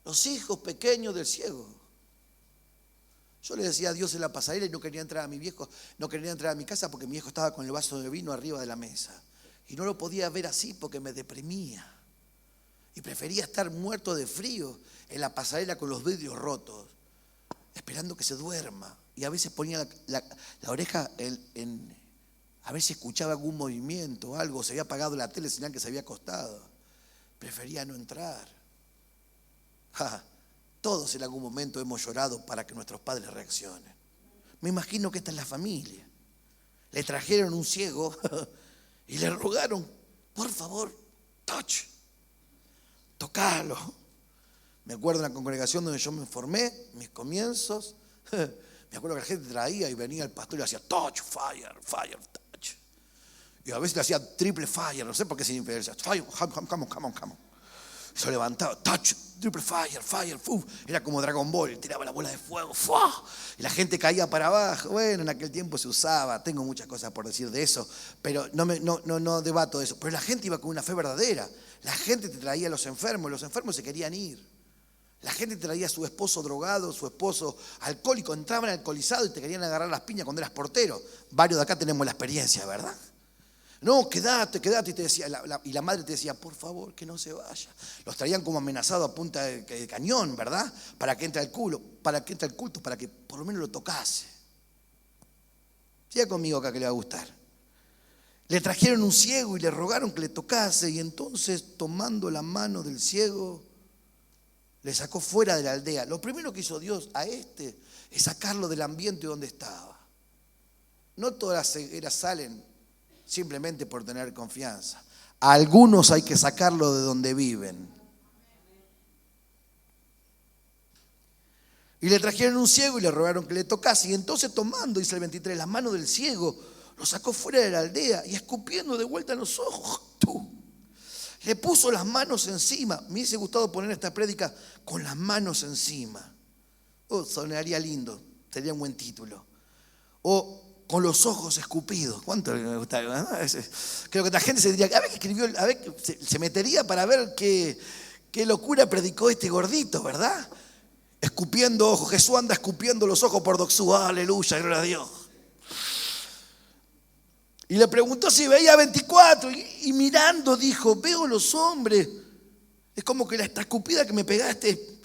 los hijos pequeños del ciego. Yo le decía a Dios en la pasarela y no quería entrar a no quería entrar a mi casa porque mi viejo estaba con el vaso de vino arriba de la mesa. Y no lo podía ver así porque me deprimía. Y prefería estar muerto de frío en la pasarela con los vidrios rotos, esperando que se duerma. Y a veces ponía la oreja a ver si escuchaba algún movimiento o algo. Se había apagado la tele, señal que se había acostado. Prefería no entrar. Todos en algún momento hemos llorado para que nuestros padres reaccionen. Me imagino que esta es la familia. Le trajeron un ciego y le rogaron, por favor, tocalo. Me acuerdo en la congregación donde yo me formé, mis comienzos. Me acuerdo que la gente traía y venía el pastor y le hacía touch, fire, touch. Y a veces le hacía triple fire, no sé por qué sin infidelidad. Fire, come on. Se levantaba, touch, triple fire, fire, fu. Era como Dragon Ball, tiraba la bola de fuego, ¡fua! Y la gente caía para abajo. Bueno, en aquel tiempo se usaba, tengo muchas cosas por decir de eso, pero no debato de eso. Pero la gente iba con una fe verdadera. La gente te traía a los enfermos se querían ir. La gente te traía a su esposo drogado, su esposo alcohólico, entraban alcoholizados y te querían agarrar las piñas cuando eras portero. Varios de acá tenemos la experiencia, ¿verdad? No, quédate, y te decía, y la madre te decía, por favor, que no se vaya. Los traían como amenazados a punta de cañón, ¿verdad? Para que entre al culto, para que por lo menos lo tocase. Siga conmigo acá que le va a gustar. Le trajeron un ciego y le rogaron que le tocase, y entonces, tomando la mano del ciego, le sacó fuera de la aldea. Lo primero que hizo Dios a es sacarlo del ambiente donde estaba. No todas las cegueras salen simplemente por tener confianza. A algunos hay que sacarlo de donde viven. Y le trajeron un ciego y le rogaron que le tocase. Y entonces, tomando, dice el 23, las manos del ciego, lo sacó fuera de la aldea y escupiendo de vuelta en los ojos, le puso las manos encima. Me hubiese gustado poner esta prédica con las manos encima. Sonaría lindo, sería un buen título. O con los ojos escupidos. ¿Cuánto me gusta? Creo que la gente se diría, se metería para ver qué locura predicó este gordito, ¿verdad? Escupiendo ojos. Jesús anda escupiendo los ojos por doxú. Aleluya, gloria a Dios. Y le preguntó si veía 24 y mirando dijo, veo los hombres. Es como que esta escupida que me pegaste,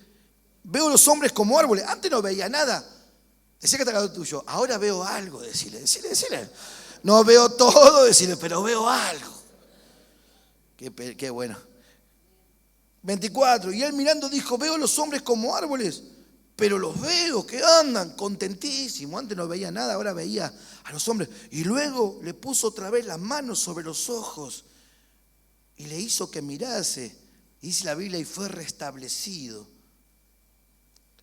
veo los hombres como árboles. Antes no veía nada. Decía que está al lado tuyo. Ahora veo algo, decile. No veo todo, decile, pero veo algo. Qué bueno. 24. Y él mirando dijo, veo los hombres como árboles, pero los veo que andan contentísimos. Antes no veía nada, ahora veía a los hombres. Y luego le puso otra vez las manos sobre los ojos y le hizo que mirase. Y dice la Biblia, y fue restablecido.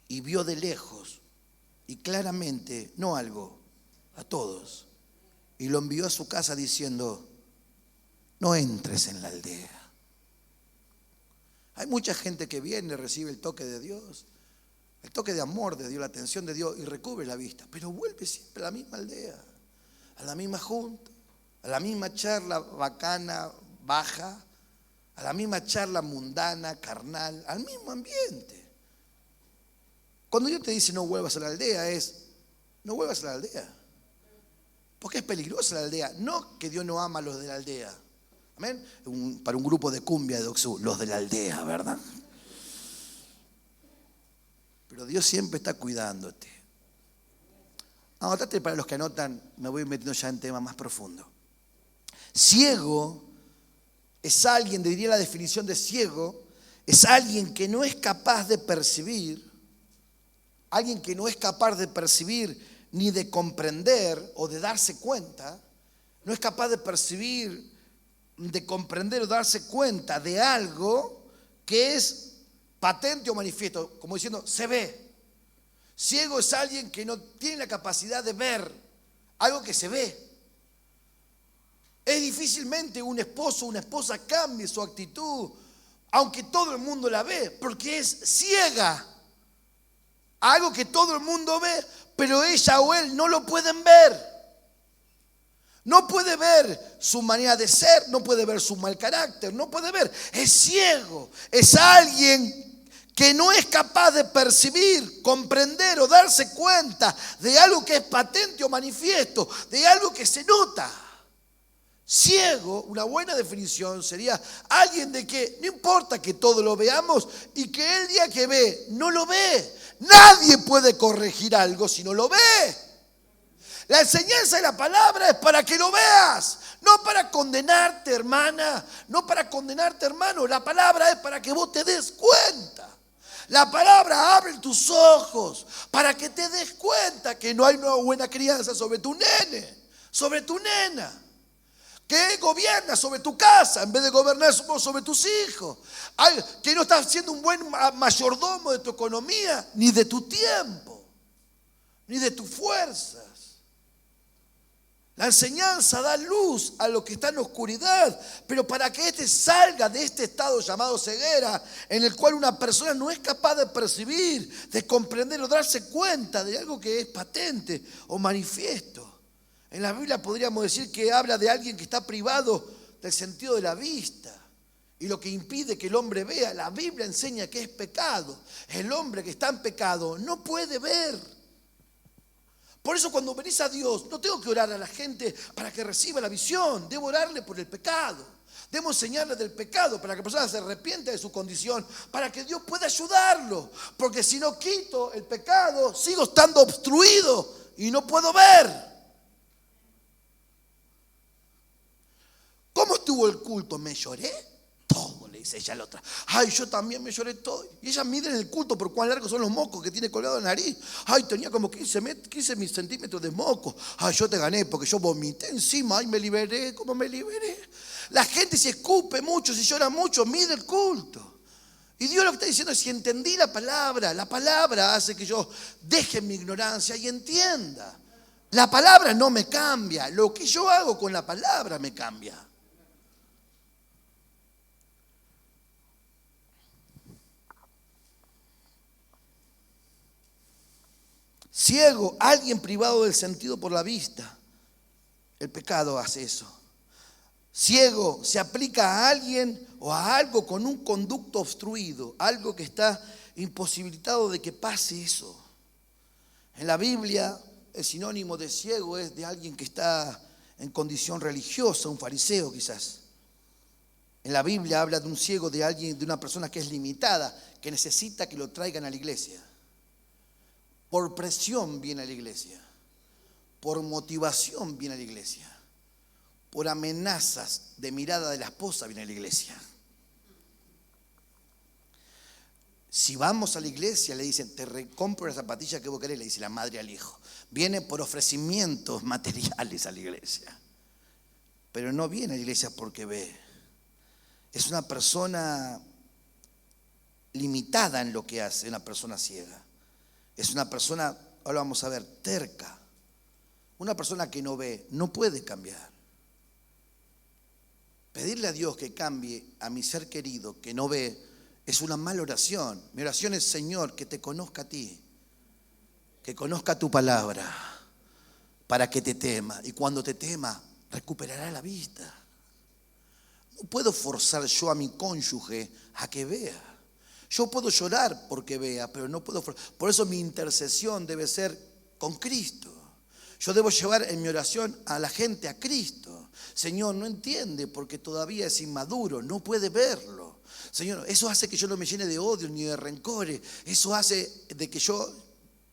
Y vio de lejos. Y claramente, no algo, a todos. Y lo envió a su casa diciendo, no entres en la aldea. Hay mucha gente que viene, recibe el toque de Dios, el toque de amor de Dios, la atención de Dios y recubre la vista. Pero vuelve siempre a la misma aldea, a la misma junta, a la misma charla bacana, baja, a la misma charla mundana, carnal, al mismo ambiente. Cuando Dios te dice no vuelvas a la aldea, no vuelvas a la aldea. Porque es peligrosa la aldea. No que Dios no ama a los de la aldea. Amén. Para un grupo de cumbia de Doxú, los de la aldea, ¿verdad? Pero Dios siempre está cuidándote. Anotate para los que anotan, me voy metiendo ya en tema más profundo. Ciego es alguien, diría la definición de ciego, es alguien que no es capaz de percibir. Alguien que no es capaz de percibir ni de comprender o de darse cuenta, no es capaz de percibir, de comprender o darse cuenta de algo que es patente o manifiesto, como diciendo, se ve. Ciego es alguien que no tiene la capacidad de ver algo que se ve. Es difícilmente un esposo o una esposa cambie su actitud, aunque todo el mundo la ve, porque es ciega. Algo que todo el mundo ve, pero ella o él no lo pueden ver. No puede ver su manera de ser, no puede ver su mal carácter, no puede ver. Es ciego, es alguien que no es capaz de percibir, comprender o darse cuenta de algo que es patente o manifiesto, de algo que se nota. Ciego, una buena definición sería alguien de que no importa que todo lo veamos y que el día que ve no lo ve. Nadie puede corregir algo si no lo ve. La enseñanza de la palabra es para que lo veas, no para condenarte, hermana, no para condenarte, hermano. La palabra es para que vos te des cuenta. La palabra abre tus ojos para que te des cuenta que no hay una buena crianza sobre tu nene, sobre tu nena, que gobierna sobre tu casa en vez de gobernar sobre tus hijos, que no estás siendo un buen mayordomo de tu economía, ni de tu tiempo, ni de tus fuerzas. La enseñanza da luz a lo que está en oscuridad, pero para que éste salga de este estado llamado ceguera, en el cual una persona no es capaz de percibir, de comprender o darse cuenta de algo que es patente o manifiesto. En la Biblia podríamos decir que habla de alguien que está privado del sentido de la vista. Y lo que impide que el hombre vea, la Biblia enseña que es pecado. El hombre que está en pecado no puede ver. Por eso cuando venís a Dios, no tengo que orar a la gente para que reciba la visión. Debo orarle por el pecado. Debo enseñarle del pecado para que la persona se arrepienta de su condición, para que Dios pueda ayudarlo. Porque si no quito el pecado, sigo estando obstruido y no puedo ver. ¿Cómo estuvo el culto? ¿Me lloré? Todo, le dice ella a la otra. Ay, yo también me lloré todo. Y ella mide en el culto por cuán largos son los mocos que tiene colgado en la nariz. Ay, tenía como 15 centímetros de moco. Ay, yo te gané porque yo vomité encima. Ay, me liberé. ¿Cómo me liberé? La gente si escupe mucho, si llora mucho, mide el culto. Y Dios lo que está diciendo es, si entendí la palabra hace que yo deje mi ignorancia y entienda. La palabra no me cambia. Lo que yo hago con la palabra me cambia. Ciego, alguien privado del sentido por la vista. El pecado hace eso. Ciego se aplica a alguien o a algo con un conducto obstruido, algo que está imposibilitado de que pase eso. En la Biblia, el sinónimo de ciego es de alguien que está en condición religiosa, un fariseo quizás. En la Biblia habla de un ciego, de alguien, de una persona que es limitada, que necesita que lo traigan a la iglesia. Por presión viene a la iglesia, por motivación viene a la iglesia, por amenazas de mirada de la esposa viene a la iglesia. Si vamos a la iglesia, le dicen, te compro la zapatilla que vos querés, le dice la madre al hijo. Viene por ofrecimientos materiales a la iglesia, pero no viene a la iglesia porque ve. Es una persona limitada en lo que hace, una persona ciega. Es una persona, ahora vamos a ver, terca. Una persona que no ve, no puede cambiar. Pedirle a Dios que cambie a mi ser querido que no ve es una mala oración. Mi oración es, Señor, que te conozca a ti, que conozca tu palabra, para que te tema. Y cuando te tema, recuperará la vista. No puedo forzar yo a mi cónyuge a que vea. Yo puedo llorar porque vea, pero no puedo forzar. Por eso mi intercesión debe ser con Cristo. Yo debo llevar en mi oración a la gente a Cristo. Señor, no entiende porque todavía es inmaduro, no puede verlo. Señor, eso hace que yo no me llene de odio ni de rencores. Eso hace de que yo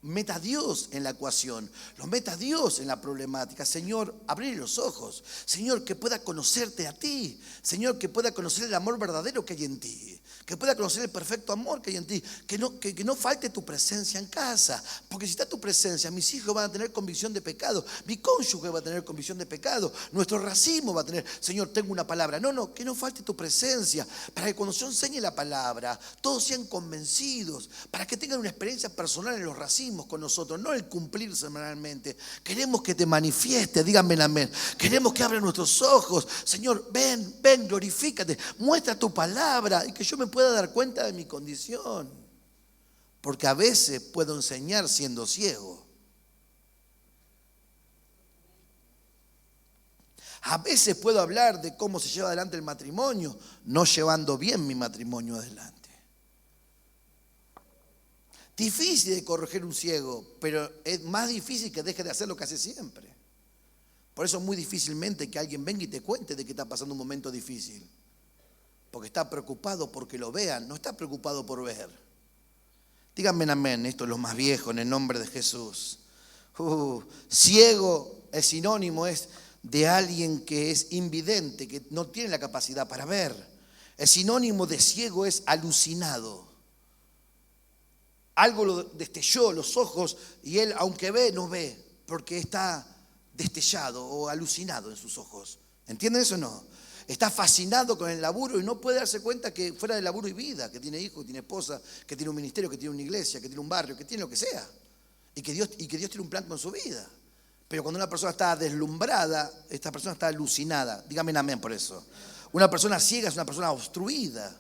meta a Dios en la ecuación, lo meta a Dios en la problemática. Señor, abrir los ojos. Señor, que pueda conocerte a ti. Señor, que pueda conocer el amor verdadero que hay en ti. Que pueda conocer el perfecto amor que hay en ti. Que no falte tu presencia en casa. Porque si está tu presencia, mis hijos van a tener convicción de pecado. Mi cónyuge va a tener convicción de pecado. Nuestro racimo va a tener, Señor, tengo una palabra. No, que no falte tu presencia. Para que cuando yo enseñe la palabra, todos sean convencidos. Para que tengan una experiencia personal en los racimos con nosotros. No el cumplir semanalmente. Queremos que te manifieste, díganme amén. Queremos que abra nuestros ojos. Señor, ven, glorifícate. Muestra tu palabra y que yo me pueda dar cuenta de mi condición, porque a veces puedo enseñar siendo ciego, a veces puedo hablar de cómo se lleva adelante el matrimonio, no llevando bien mi matrimonio adelante. Difícil de corregir un ciego, pero es más difícil que deje de hacer lo que hace siempre. Por eso muy difícilmente que alguien venga y te cuente de que está pasando un momento difícil. Porque está preocupado porque lo vean, no está preocupado por ver. Díganme amén, esto es lo más viejo en el nombre de Jesús. Ciego, el sinónimo es de alguien que es invidente, que no tiene la capacidad para ver. El sinónimo de ciego es alucinado. Algo lo destelló los ojos y él, aunque ve, no ve, porque está destellado o alucinado en sus ojos. ¿Entienden eso o no? Está fascinado con el laburo y no puede darse cuenta que fuera de laburo y vida, que tiene hijos, que tiene esposa, que tiene un ministerio, que tiene una iglesia, que tiene un barrio, que tiene lo que sea. Y que Dios tiene un plan con su vida. Pero cuando una persona está deslumbrada, esta persona está alucinada. Dígame amén por eso. Una persona ciega es una persona obstruida.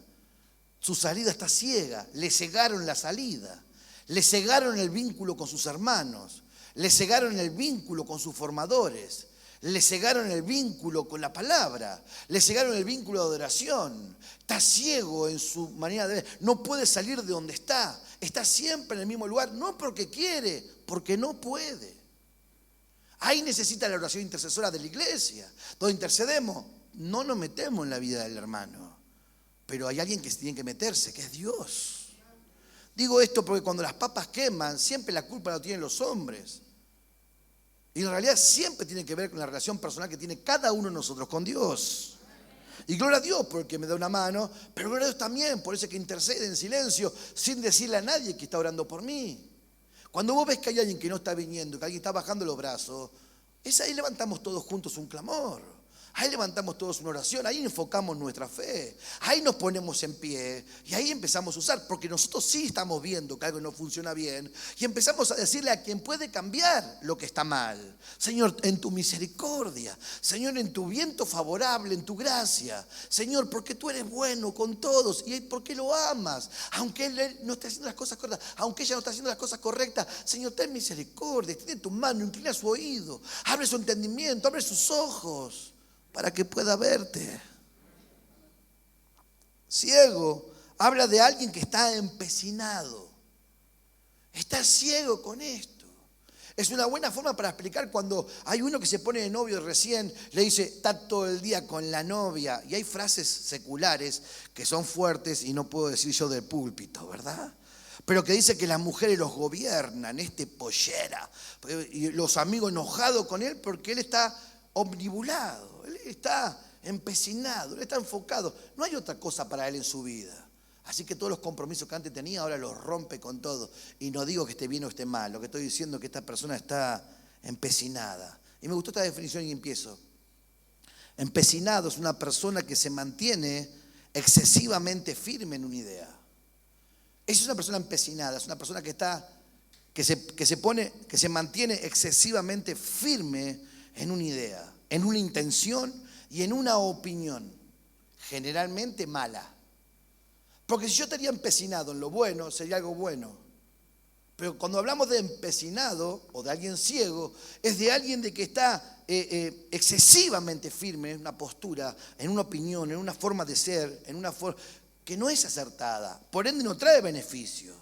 Su salida está ciega. Le cegaron la salida. Le cegaron el vínculo con sus hermanos. Le cegaron el vínculo con sus formadores. Le cegaron el vínculo con la palabra. Le cegaron el vínculo de adoración. Está ciego en su manera de ver. No puede salir de donde está. Está siempre en el mismo lugar. No porque quiere, porque no puede. Ahí necesita la oración intercesora de la iglesia. Donde intercedemos. No nos metemos en la vida del hermano. Pero hay alguien que tiene que meterse, que es Dios. Digo esto porque cuando las papas queman, siempre la culpa la tienen los hombres. Y en realidad siempre tiene que ver con la relación personal que tiene cada uno de nosotros con Dios. Y gloria a Dios porque me da una mano, pero gloria a Dios también por ese que intercede en silencio sin decirle a nadie que está orando por mí. Cuando vos ves que hay alguien que no está viniendo, que alguien está bajando los brazos, es ahí levantamos todos juntos un clamor. Ahí levantamos todos una oración, ahí enfocamos nuestra fe, ahí nos ponemos en pie y ahí empezamos a usar, porque nosotros sí estamos viendo que algo no funciona bien y empezamos a decirle a quien puede cambiar lo que está mal: Señor, en tu misericordia, Señor, en tu viento favorable, en tu gracia, Señor, porque tú eres bueno con todos y porque lo amas, aunque él no esté haciendo las cosas correctas, aunque ella no está haciendo las cosas correctas, Señor, ten misericordia, extiende tu mano, inclina su oído, abre su entendimiento, abre sus ojos, para que pueda verte. Ciego habla de alguien que está empecinado. Está ciego con esto. Es una buena forma para explicar cuando hay uno que se pone de novio recién, le dice, está todo el día con la novia. Y hay frases seculares que son fuertes y no puedo decir yo del púlpito, ¿verdad? Pero que dice que las mujeres los gobiernan, pollera. Y los amigos enojados con él porque él está omnibulado. Él está empecinado, él está enfocado. No hay otra cosa para él en su vida. Así que todos los compromisos que antes tenía ahora los rompe con todo. Y no digo que esté bien o esté mal. Lo que estoy diciendo es que esta persona está empecinada. Y me gustó esta definición y empiezo. Empecinado es una persona que se mantiene excesivamente firme en una idea. Esa es una persona empecinada, es una persona que se mantiene excesivamente firme en una idea, en una intención y en una opinión, generalmente mala. Porque si yo estaría empecinado en lo bueno, sería algo bueno. Pero cuando hablamos de empecinado o de alguien ciego, es de alguien de que está excesivamente firme en una postura, en una opinión, en una forma de ser, en una forma que no es acertada. Por ende no trae beneficios.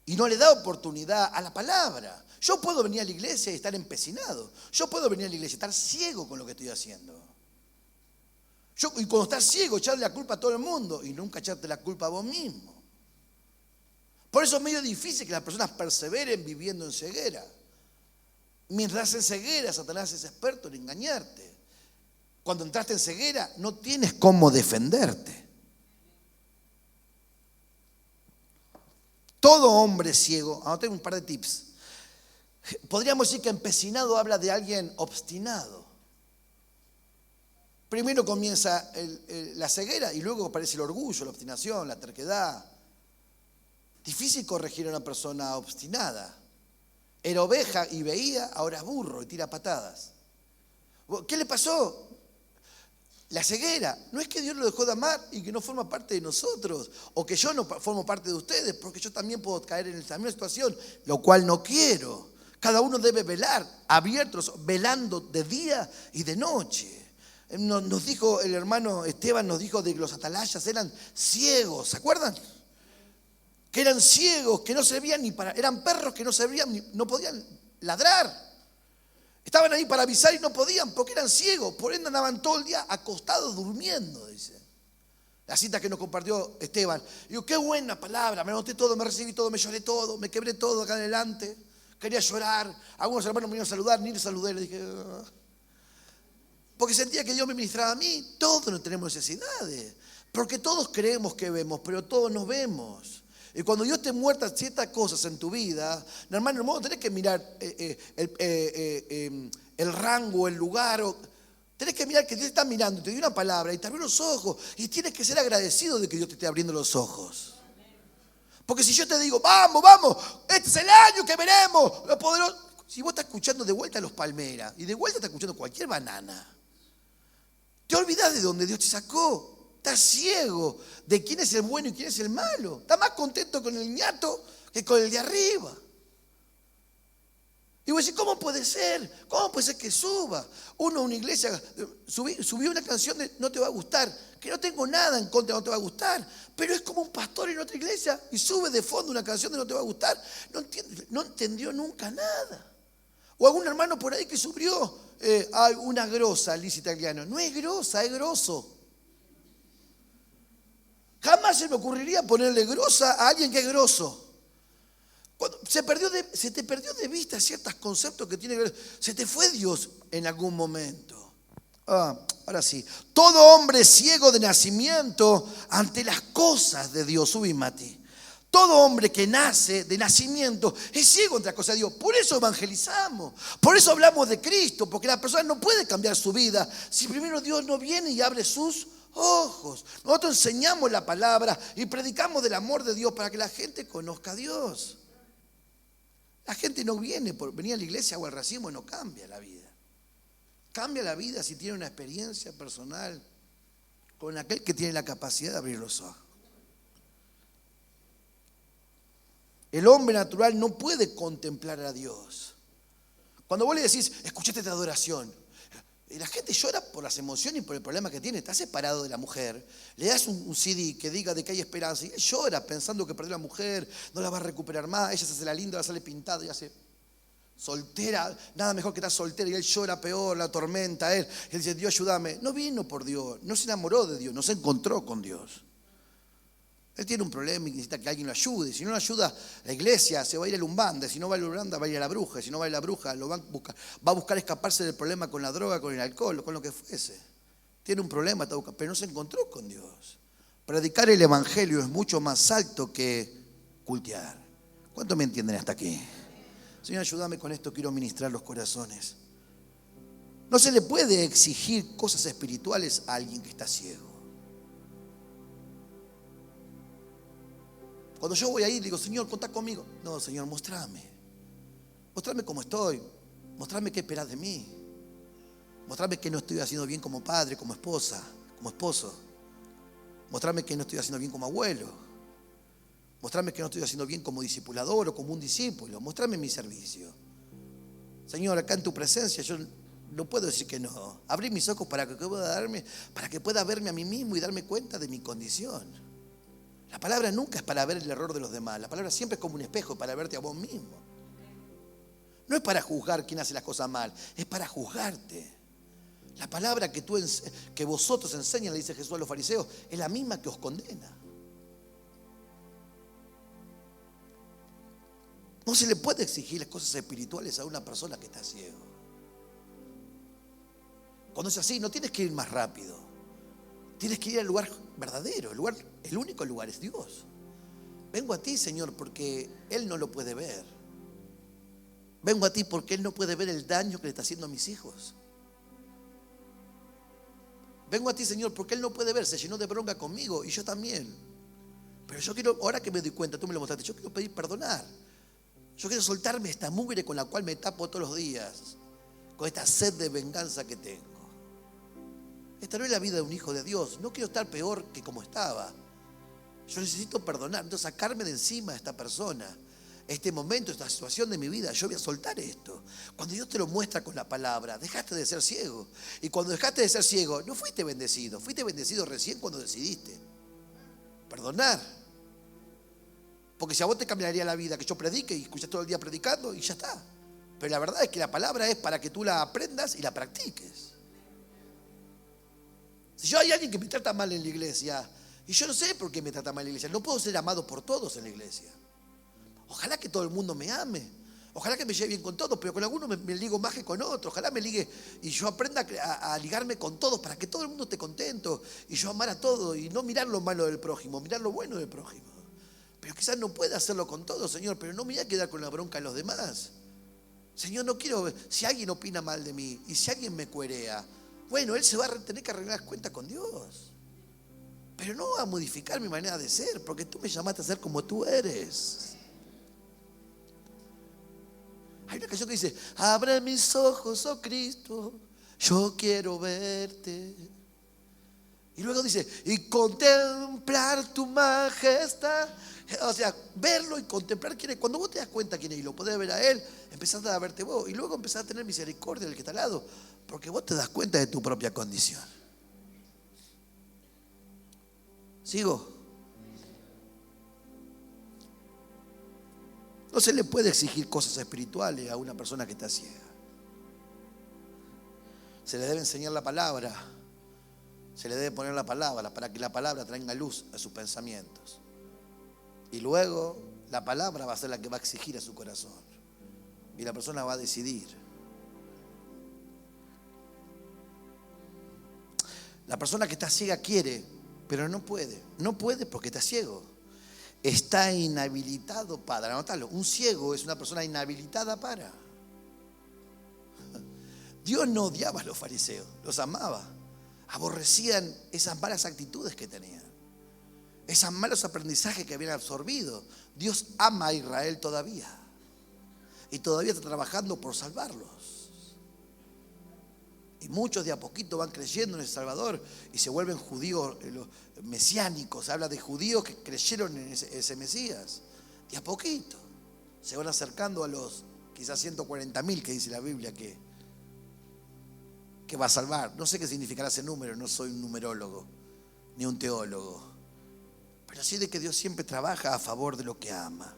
Y no le da oportunidad a la palabra. Yo puedo venir a la iglesia y estar empecinado. Yo puedo venir a la iglesia y estar ciego con lo que estoy haciendo. Y cuando estás ciego, echarle la culpa a todo el mundo y nunca echarte la culpa a vos mismo. Por eso es medio difícil que las personas perseveren viviendo en ceguera. Mientras en ceguera, Satanás es experto en engañarte. Cuando entraste en ceguera, no tienes cómo defenderte. Todo hombre ciego, ahora tengo un par de tips. Podríamos decir que empecinado habla de alguien obstinado. Primero comienza la ceguera y luego aparece el orgullo, la obstinación, la terquedad. Difícil corregir a una persona obstinada. Era oveja y veía, ahora es burro y tira patadas. ¿Qué le pasó? La ceguera. No es que Dios lo dejó de amar y que no forma parte de nosotros, o que yo no formo parte de ustedes, porque yo también puedo caer en esta misma situación, lo cual no quiero. Cada uno debe velar, abiertos, velando de día y de noche. Nos dijo el hermano Esteban, nos dijo de que los atalayas eran ciegos, ¿se acuerdan? Que eran ciegos, que no servían ni para, eran perros que no servían, no podían ladrar. Estaban ahí para avisar y no podían porque eran ciegos, por ende andaban todo el día acostados durmiendo, dice. La cita que nos compartió Esteban. Digo, qué buena palabra, me anoté todo, me recibí todo, me lloré todo, me quebré todo acá adelante. Quería llorar, algunos hermanos me iban a saludar, ni les saludé, le dije... Porque sentía que Dios me ministraba a mí. Todos no tenemos necesidades. Porque todos creemos que vemos, pero todos nos vemos. Y cuando Dios te muestra ciertas cosas en tu vida, hermano, no tenés que mirar el rango, el lugar. Tenés que mirar que Dios te está mirando, te dio una palabra y te abrió los ojos. Y tienes que ser agradecido de que Dios te esté abriendo los ojos. Porque si yo te digo, vamos, este es el año que veremos, lo poderoso. Si vos estás escuchando de vuelta a los Palmeras y de vuelta estás escuchando cualquier banana, te olvidás de dónde Dios te sacó. Estás ciego de quién es el bueno y quién es el malo. Estás más contento con el ñato que con el de arriba. Y vos decís, ¿cómo puede ser? ¿Cómo puede ser que suba? Uno a una iglesia subió una canción de No te va a gustar, que no tengo nada en contra de No te va a gustar, pero es como un pastor en otra iglesia y sube de fondo una canción de No te va a gustar. No entendió nunca nada. O algún hermano por ahí que subió una grosa, Liz Italiano. No es grosa, es grosso. Jamás se me ocurriría ponerle grosa a alguien que es grosso. Cuando se te perdió de vista ciertos conceptos que tiene que ver. Se te fue Dios en algún momento. Ahora sí. Todo hombre ciego de nacimiento ante las cosas de Dios. Subí, Mati. Todo hombre que nace de nacimiento es ciego ante las cosas de Dios. Por eso evangelizamos. Por eso hablamos de Cristo. Porque la persona no puede cambiar su vida si primero Dios no viene y abre sus ojos. Nosotros enseñamos la palabra y predicamos del amor de Dios para que la gente conozca a Dios. La gente no viene por venir a la iglesia o al racimo, no cambia la vida. Cambia la vida si tiene una experiencia personal con aquel que tiene la capacidad de abrir los ojos. El hombre natural no puede contemplar a Dios. Cuando vos le decís, escuchate esta adoración, la gente llora por las emociones y por el problema que tiene. Está separado de la mujer. Le das un CD que diga de que hay esperanza y él llora pensando que perdió a la mujer, no la va a recuperar más. Ella se hace la linda, la sale pintada y hace soltera. Nada mejor que estar soltera y él llora peor, la atormenta a él. Él dice, Dios, ayúdame. No vino por Dios, no se enamoró de Dios, no se encontró con Dios. Él tiene un problema y necesita que alguien lo ayude. Si no lo ayuda, la iglesia se va a ir a Lumbanda. Si no va a Lumbanda, va a ir a la bruja. Si no va a ir a la bruja, va a buscar escaparse del problema con la droga, con el alcohol, con lo que fuese. Tiene un problema, pero no se encontró con Dios. Predicar el evangelio es mucho más alto que cultear. ¿Cuántos me entienden hasta aquí? Señor, ayúdame con esto, quiero ministrar los corazones. No se le puede exigir cosas espirituales a alguien que está ciego. Cuando yo voy ahí, digo, Señor, contá conmigo. No, Señor, mostrame. Mostrame cómo estoy. Mostrame qué esperás de mí. Mostrame que no estoy haciendo bien como padre, como esposa, como esposo. Mostrame que no estoy haciendo bien como abuelo. Mostrame que no estoy haciendo bien como discipulador o como un discípulo. Mostrame mi servicio. Señor, acá en tu presencia yo no puedo decir que no. Abrí mis ojos para que pueda verme a mí mismo y darme cuenta de mi condición. La palabra nunca es para ver el error de los demás. La palabra siempre es como un espejo para verte a vos mismo. No es para juzgar quién hace las cosas mal, es para juzgarte. La palabra que vosotros enseñan, le dice Jesús a los fariseos, es la misma que os condena. No se le puede exigir las cosas espirituales a una persona que está ciego. Cuando es así, no tienes que ir más rápido. Tienes que ir al lugar verdadero. El único lugar es Dios. Vengo a ti, Señor, porque Él no lo puede ver. Vengo a ti porque Él no puede ver el daño que le está haciendo a mis hijos. Vengo a ti, Señor, porque Él no puede ver. Se llenó de bronca conmigo y yo también. Pero yo quiero, ahora que me doy cuenta, tú me lo mostraste, yo quiero pedir perdonar. Yo quiero soltarme esta mugre con la cual me tapo todos los días, con esta sed de venganza que tengo. Esta no es la vida de un hijo de Dios. No quiero estar peor que como estaba. Yo necesito perdonar, entonces sacarme de encima a esta persona, este momento, esta situación de mi vida. Yo voy a soltar esto. Cuando Dios te lo muestra con la palabra, dejaste de ser ciego. Y cuando dejaste de ser ciego, no fuiste bendecido. Fuiste bendecido recién cuando decidiste perdonar. Porque si a vos te cambiaría la vida que yo predique y escuchas todo el día predicando y ya está. Pero la verdad es que la palabra es para que tú la aprendas y la practiques. Si yo hay alguien que me trata mal en la iglesia, y yo no sé por qué me trata mal en la iglesia, no puedo ser amado por todos en la iglesia. Ojalá que todo el mundo me ame, ojalá que me lleve bien con todos, pero con algunos me ligo más que con otros. Ojalá me ligue y yo aprenda a ligarme con todos para que todo el mundo esté contento y yo amar a todos y no mirar lo malo del prójimo, mirar lo bueno del prójimo. Pero quizás no pueda hacerlo con todos, Señor, pero no me voy a quedar con la bronca de los demás. Señor, no quiero ver, si alguien opina mal de mí y si alguien me cuerea, bueno, él se va a tener que arreglar las cuentas con Dios. Pero no va a modificar mi manera de ser, porque tú me llamaste a ser como tú eres. Hay una canción que dice: abre mis ojos, oh Cristo, yo quiero verte. Y luego dice: y contemplar tu majestad. O sea, verlo y contemplar quién es. Cuando vos te das cuenta quién es y lo podés ver a Él, empezás a verte vos. Y luego empezás a tener misericordia del que está al lado, porque vos te das cuenta de tu propia condición. ¿Sigo? No se le puede exigir cosas espirituales a una persona que está ciega. Se le debe enseñar la palabra. Se le debe poner la palabra para que la palabra traiga luz a sus pensamientos. Y luego la palabra va a ser la que va a exigir a su corazón. Y la persona va a decidir. La persona que está ciega quiere, pero no puede. No puede porque está ciego. Está inhabilitado para, anótalo. Un ciego es una persona inhabilitada para. Dios no odiaba a los fariseos, los amaba. Aborrecían esas malas actitudes que tenían, esos malos aprendizajes que habían absorbido. Dios ama a Israel todavía y todavía está trabajando por salvarlos. Y muchos de a poquito van creyendo en el Salvador y se vuelven judíos mesiánicos. Se habla de judíos que creyeron en ese Mesías. De a poquito se van acercando a los quizás 140.000 que dice la Biblia que va a salvar. No sé qué significará ese número, no soy un numerólogo ni un teólogo, pero sí de que Dios siempre trabaja a favor de lo que ama.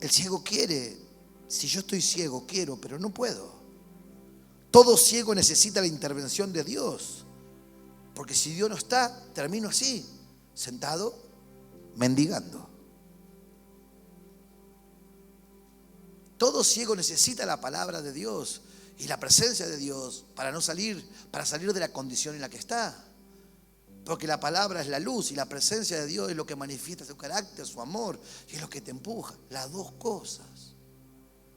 El ciego quiere. Si yo estoy ciego, quiero, pero no puedo. Todo ciego necesita la intervención de Dios, porque si Dios no está, termino así, sentado, mendigando. Todo ciego necesita la palabra de Dios y la presencia de Dios para salir de la condición en la que está. Porque la palabra es la luz y la presencia de Dios es lo que manifiesta su carácter, su amor, y es lo que te empuja. Las dos cosas,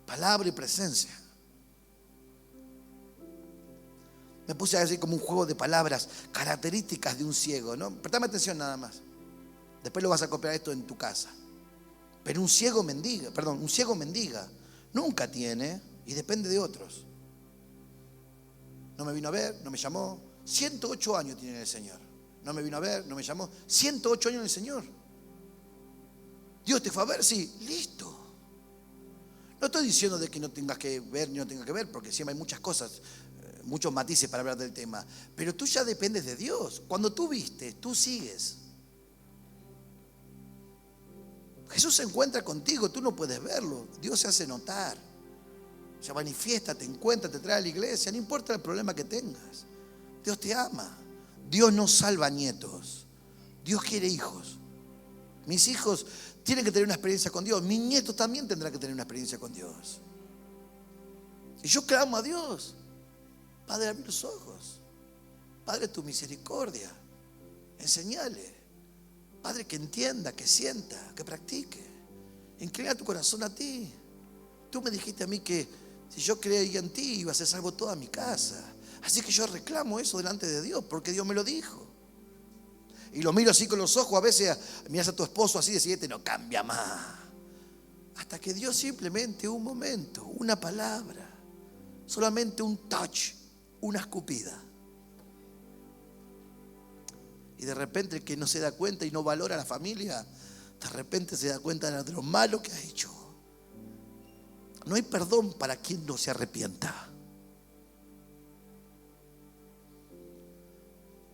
palabra y presencia. Me puse a decir como un juego de palabras, características de un ciego, ¿no? Prestame atención nada más. Después lo vas a copiar esto en tu casa. Pero un ciego mendiga, nunca tiene y depende de otros. No me vino a ver, no me llamó. 108 años tiene el Señor. No me vino a ver, no me llamó. 108 años en el Señor. Dios te fue a ver, sí, listo. No estoy diciendo de que no tengas que ver ni no tengas que ver, porque siempre hay muchas cosas, muchos matices para hablar del tema. Pero tú ya dependes de Dios. Cuando tú viste, tú sigues. Jesús se encuentra contigo, tú no puedes verlo. Dios se hace notar. Se manifiesta, te encuentra, te trae a la iglesia. No importa el problema que tengas. Dios te ama. Dios no salva nietos. Dios quiere hijos. Mis hijos tienen que tener una experiencia con Dios. Mis nietos también tendrán que tener una experiencia con Dios. Y yo clamo a Dios: Padre, abre los ojos. Padre, tu misericordia. Enseñale. Padre, que entienda, que sienta, que practique. Inclina tu corazón a ti. Tú me dijiste a mí que si yo creía en ti iba a ser salvo toda mi casa. Así que yo reclamo eso delante de Dios, porque Dios me lo dijo. Y lo miro así con los ojos. A veces miras a tu esposo así y decís: este no cambia más. Hasta que Dios simplemente un momento, una palabra, solamente un touch, una escupida. Y de repente el que no se da cuenta y no valora a la familia, de repente se da cuenta de lo malo que ha hecho. No hay perdón para quien no se arrepienta.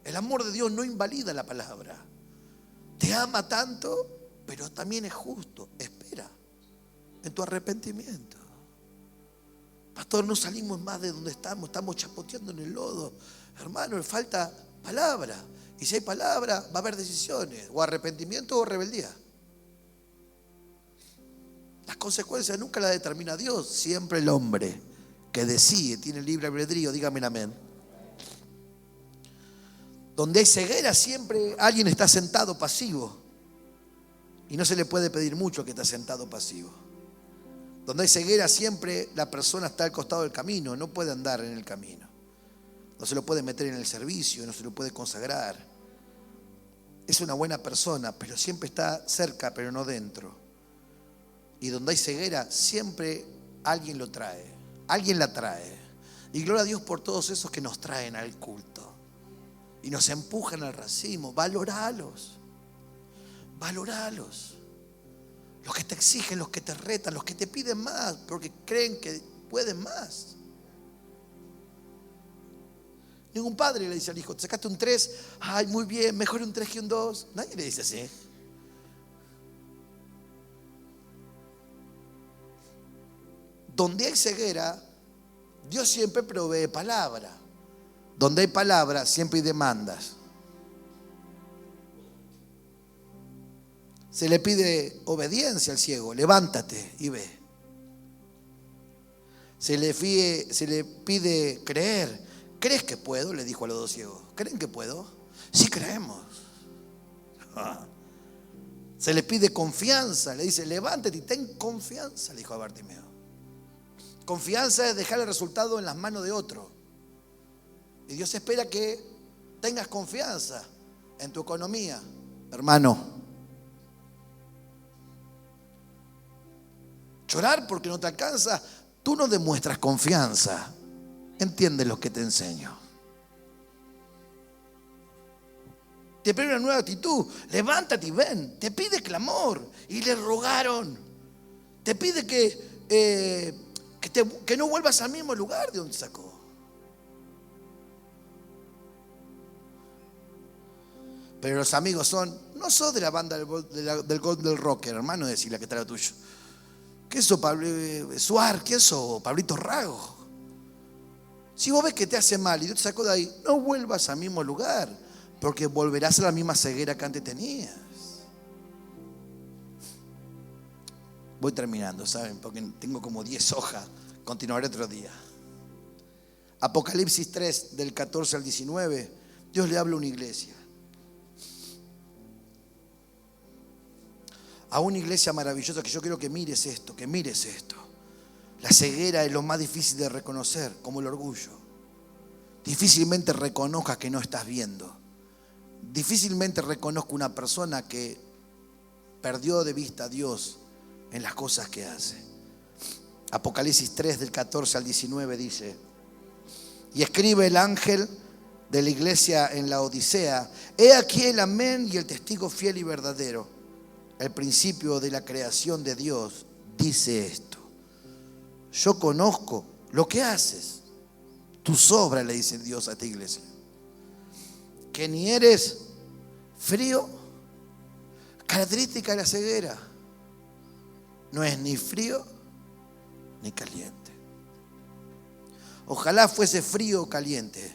El amor de Dios no invalida la palabra. Te ama tanto, pero también es justo. Espera en tu arrepentimiento. Pastor, no salimos más de donde estamos chapoteando en el lodo. Hermano, le falta palabra. Y si hay palabra, va a haber decisiones, o arrepentimiento o rebeldía. Las consecuencias nunca las determina Dios, siempre el hombre que decide, tiene libre albedrío. Dígame amén. Donde hay ceguera, siempre alguien está sentado pasivo. Y no se le puede pedir mucho que está sentado pasivo. Donde hay ceguera, siempre la persona está al costado del camino, no puede andar en el camino. No se lo puede meter en el servicio, no se lo puede consagrar. Es una buena persona, pero siempre está cerca, pero no dentro. Y donde hay ceguera, siempre alguien lo trae. Alguien la trae. Y gloria a Dios por todos esos que nos traen al culto. Y nos empujan al racimo. Valoralos. Valoralos. Los que te exigen, los que te retan, los que te piden más, porque creen que pueden más. Ningún padre le dice al hijo, te sacaste un 3, ay, muy bien, mejor un 3 que un 2. Nadie le dice así. Donde hay ceguera, Dios siempre provee palabra. Donde hay palabra, siempre hay demandas. Se le pide obediencia al ciego, levántate y ve. Se le pide creer. ¿Crees que puedo?, le dijo a los dos ciegos. ¿Creen que puedo? Sí, creemos. Se le pide confianza, le dice, levántate y ten confianza, le dijo a Bartimeo. Confianza es dejar el resultado en las manos de otro. Y Dios espera que tengas confianza en tu economía, hermano. Llorar porque no te alcanza, tú no demuestras confianza. Entiende lo que te enseño. Te pide una nueva actitud. Levántate y ven. Te pide clamor. Y le rogaron. Te pide que no vuelvas al mismo lugar de donde sacó. Pero los amigos no sos de la banda del Golden Rocker, hermano, decir la que está lo tuyo. ¿Qué sos, Suar? ¿Quién sos? Pablito Rago. Si vos ves que te hace mal y Dios te sacó de ahí, no vuelvas al mismo lugar, porque volverás a la misma ceguera que antes tenías. Voy terminando, ¿saben? Porque tengo como 10 hojas. Continuaré otro día. Apocalipsis 3, del 14 al 19. Dios le habla a una iglesia. A una iglesia maravillosa que yo quiero que mires esto, que mires esto. La ceguera es lo más difícil de reconocer, como el orgullo. Difícilmente reconozcas que no estás viendo. Difícilmente reconozco una persona que perdió de vista a Dios en las cosas que hace. Apocalipsis 3 del 14 al 19 dice: y escribe el ángel de la iglesia en la Odisea: he aquí el amén y el testigo fiel y verdadero, el principio de la creación de Dios, dice esto: yo conozco lo que haces, tus obras, le dice Dios a esta iglesia, que ni eres frío, característica de la ceguera, no es ni frío ni caliente. Ojalá fuese frío o caliente,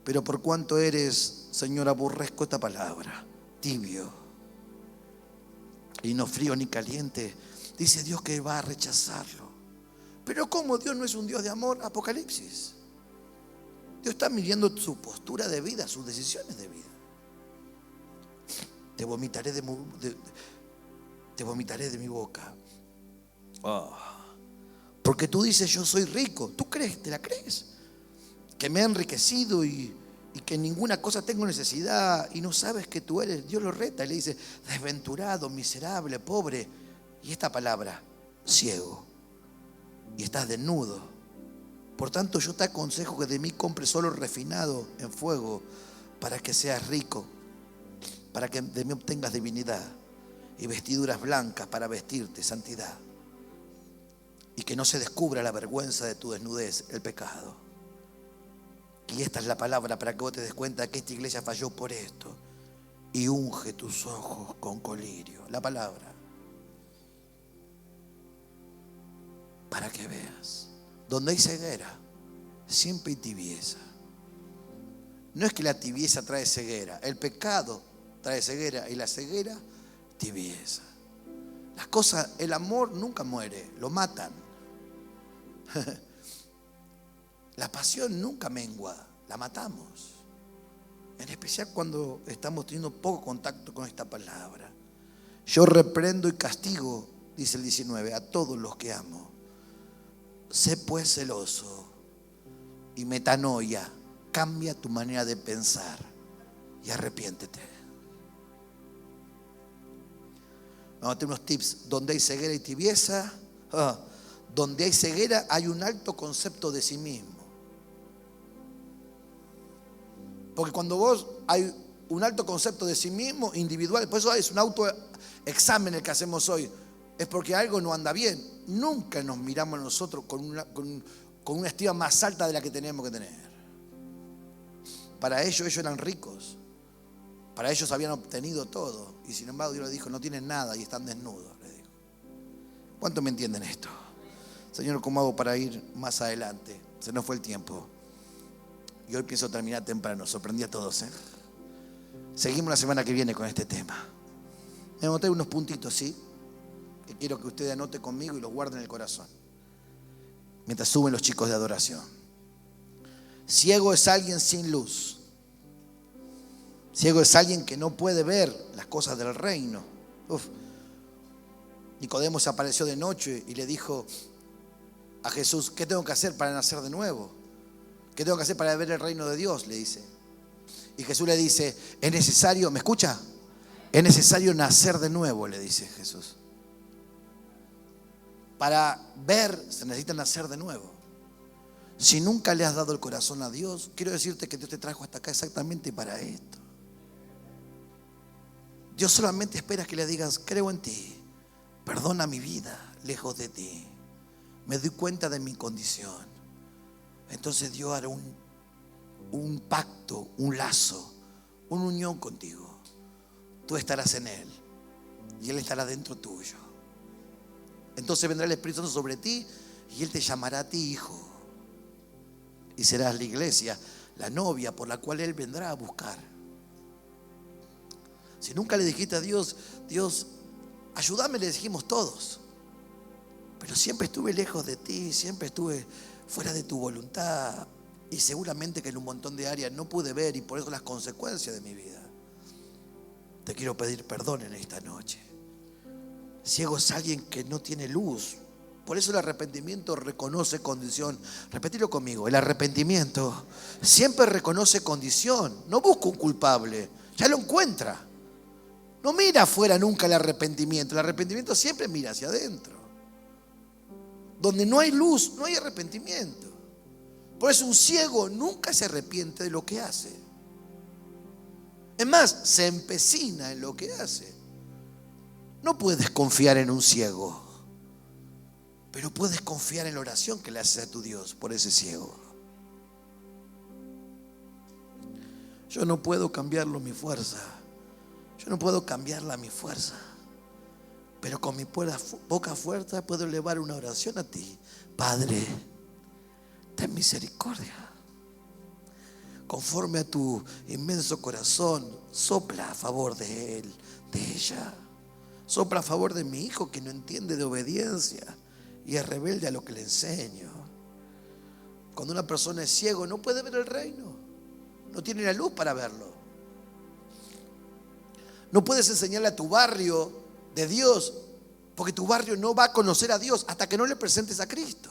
pero por cuanto eres, Señor, aborrezco esta palabra, tibio y no frío ni caliente, dice Dios que va a rechazarlo. Pero ¿cómo? Dios no es un Dios de amor. Apocalipsis. Dios está midiendo su postura de vida, sus decisiones de vida. Te vomitaré de mi boca. Oh. Porque tú dices, yo soy rico. ¿Tú crees? ¿Te la crees? Que me he enriquecido y que ninguna cosa tengo necesidad, y no sabes que tú eres. Dios lo reta y le dice: desventurado, miserable, pobre. Y esta palabra: ciego. Y estás desnudo. Por tanto, yo te aconsejo que de mí compres oro refinado en fuego, para que seas rico, para que de mí obtengas divinidad, y vestiduras blancas para vestirte, santidad, y que no se descubra la vergüenza de tu desnudez, el pecado. Y esta es la palabra para que vos te des cuenta que esta iglesia falló por esto. Y unge tus ojos con colirio. La palabra. Para que veas. Donde hay ceguera, siempre hay tibieza. No es que la tibieza trae ceguera. El pecado trae ceguera y la ceguera, tibieza. Las cosas, el amor nunca muere, lo matan. La pasión nunca mengua, la matamos. En especial cuando estamos teniendo poco contacto con esta palabra. Yo reprendo y castigo, dice el 19, a todos los que amo. Sé pues celoso y metanoia, cambia tu manera de pensar y arrepiéntete. Vamos a tener unos tips. Donde hay ceguera y tibieza, donde hay ceguera hay un alto concepto de sí mismo. Porque cuando vos hay un alto concepto de sí mismo, individual, por eso es un autoexamen el que hacemos hoy, es porque algo no anda bien. Nunca nos miramos nosotros con una estima más alta de la que tenemos que tener. Para ellos eran ricos. Para ellos habían obtenido todo. Y sin embargo Dios les dijo, no tienen nada y están desnudos. Les dijo. ¿Cuántos me entienden esto? Señor, ¿cómo hago para ir más adelante? Se nos fue el tiempo. Y hoy pienso terminar temprano. Sorprendí a todos, ¿eh? Seguimos la semana que viene con este tema. Me anoté unos puntitos, ¿sí? Que quiero que usted anote conmigo y los guarde en el corazón. Mientras suben los chicos de adoración. Ciego es alguien sin luz. Ciego es alguien que no puede ver las cosas del reino. Nicodemo se apareció de noche y le dijo a Jesús, ¿qué tengo que hacer para nacer de nuevo? ¿Qué tengo que hacer para ver el reino de Dios? Le dice. Y Jesús le dice, es necesario, ¿me escucha? Es necesario nacer de nuevo, le dice Jesús. Para ver se necesita nacer de nuevo. Si nunca le has dado el corazón a Dios, quiero decirte que Dios te trajo hasta acá exactamente para esto. Dios solamente espera que le digas, creo en ti, perdona mi vida lejos de ti, me doy cuenta de mi condición. Entonces Dios hará un pacto, un lazo, una unión contigo. Tú estarás en Él y Él estará dentro tuyo. Entonces vendrá el Espíritu Santo sobre ti y Él te llamará a ti hijo. Y serás la iglesia, la novia por la cual Él vendrá a buscar. Si nunca le dijiste a Dios, Dios, ayúdame, le dijimos todos. Pero siempre estuve lejos de ti, siempre estuve fuera de tu voluntad. Y seguramente que en un montón de áreas no pude ver y por eso las consecuencias de mi vida. Te quiero pedir perdón en esta noche. Ciego es alguien que no tiene luz. Por eso el arrepentimiento reconoce condición. Repetilo conmigo, el arrepentimiento siempre reconoce condición. No busca un culpable, ya lo encuentra. No mira afuera nunca el arrepentimiento siempre mira hacia adentro. Donde no hay luz, no hay arrepentimiento. Por eso un ciego nunca se arrepiente de lo que hace. Es más, se empecina en lo que hace. No puedes confiar en un ciego, pero puedes confiar en la oración que le haces a tu Dios por ese ciego. Yo no puedo cambiarlo mi fuerza. Yo no puedo cambiarla a mi fuerza. Pero con mi poca fuerza puedo elevar una oración a ti. Padre, ten misericordia. Conforme a tu inmenso corazón, sopla a favor de él, de ella. Sopla a favor de mi hijo que no entiende de obediencia y es rebelde a lo que le enseño. Cuando una persona es ciego no puede ver el reino. No tiene la luz para verlo. No puedes enseñarle a tu barrio de Dios porque tu barrio no va a conocer a Dios hasta que no le presentes a Cristo.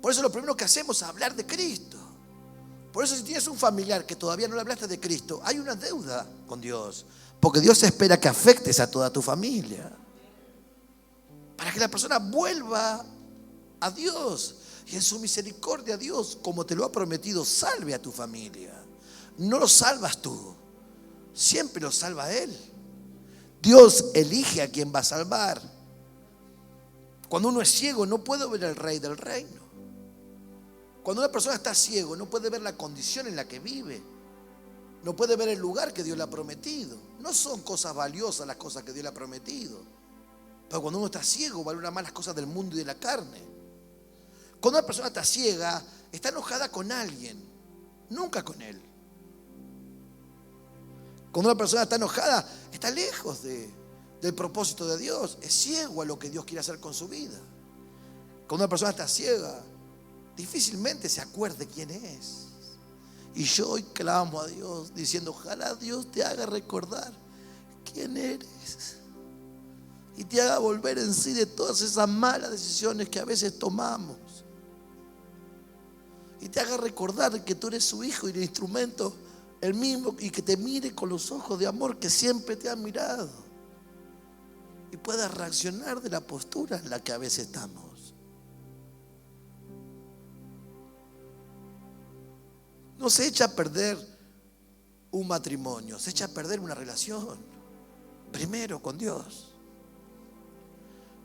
Por eso lo primero que hacemos es hablar de Cristo. Por eso si tienes un familiar que todavía no le hablaste de Cristo, hay una deuda con Dios. Porque Dios espera que afectes a toda tu familia. Para que la persona vuelva a Dios. Y en su misericordia Dios, como te lo ha prometido, salve a tu familia. No lo salvas tú. Siempre lo salva Él. Dios elige a quien va a salvar. Cuando uno es ciego no puede ver al Rey del reino. Cuando una persona está ciego no puede ver la condición en la que vive. No puede ver el lugar que Dios le ha prometido. No son cosas valiosas las cosas que Dios le ha prometido. Pero cuando uno está ciego valora más las cosas del mundo y de la carne. Cuando una persona está ciega está enojada con alguien, nunca con Él. Cuando una persona está enojada, está lejos del propósito de Dios. Es ciego a lo que Dios quiere hacer con su vida. Cuando una persona está ciega, difícilmente se acuerde quién es. Y yo hoy clamo a Dios diciendo, ojalá Dios te haga recordar quién eres. Y te haga volver en sí de todas esas malas decisiones que a veces tomamos. Y te haga recordar que tú eres su hijo y el instrumento el mismo, y que te mire con los ojos de amor que siempre te han mirado. y pueda reaccionar de la postura en la que a veces estamos. No se echa a perder un matrimonio, se echa a perder una relación, primero con Dios.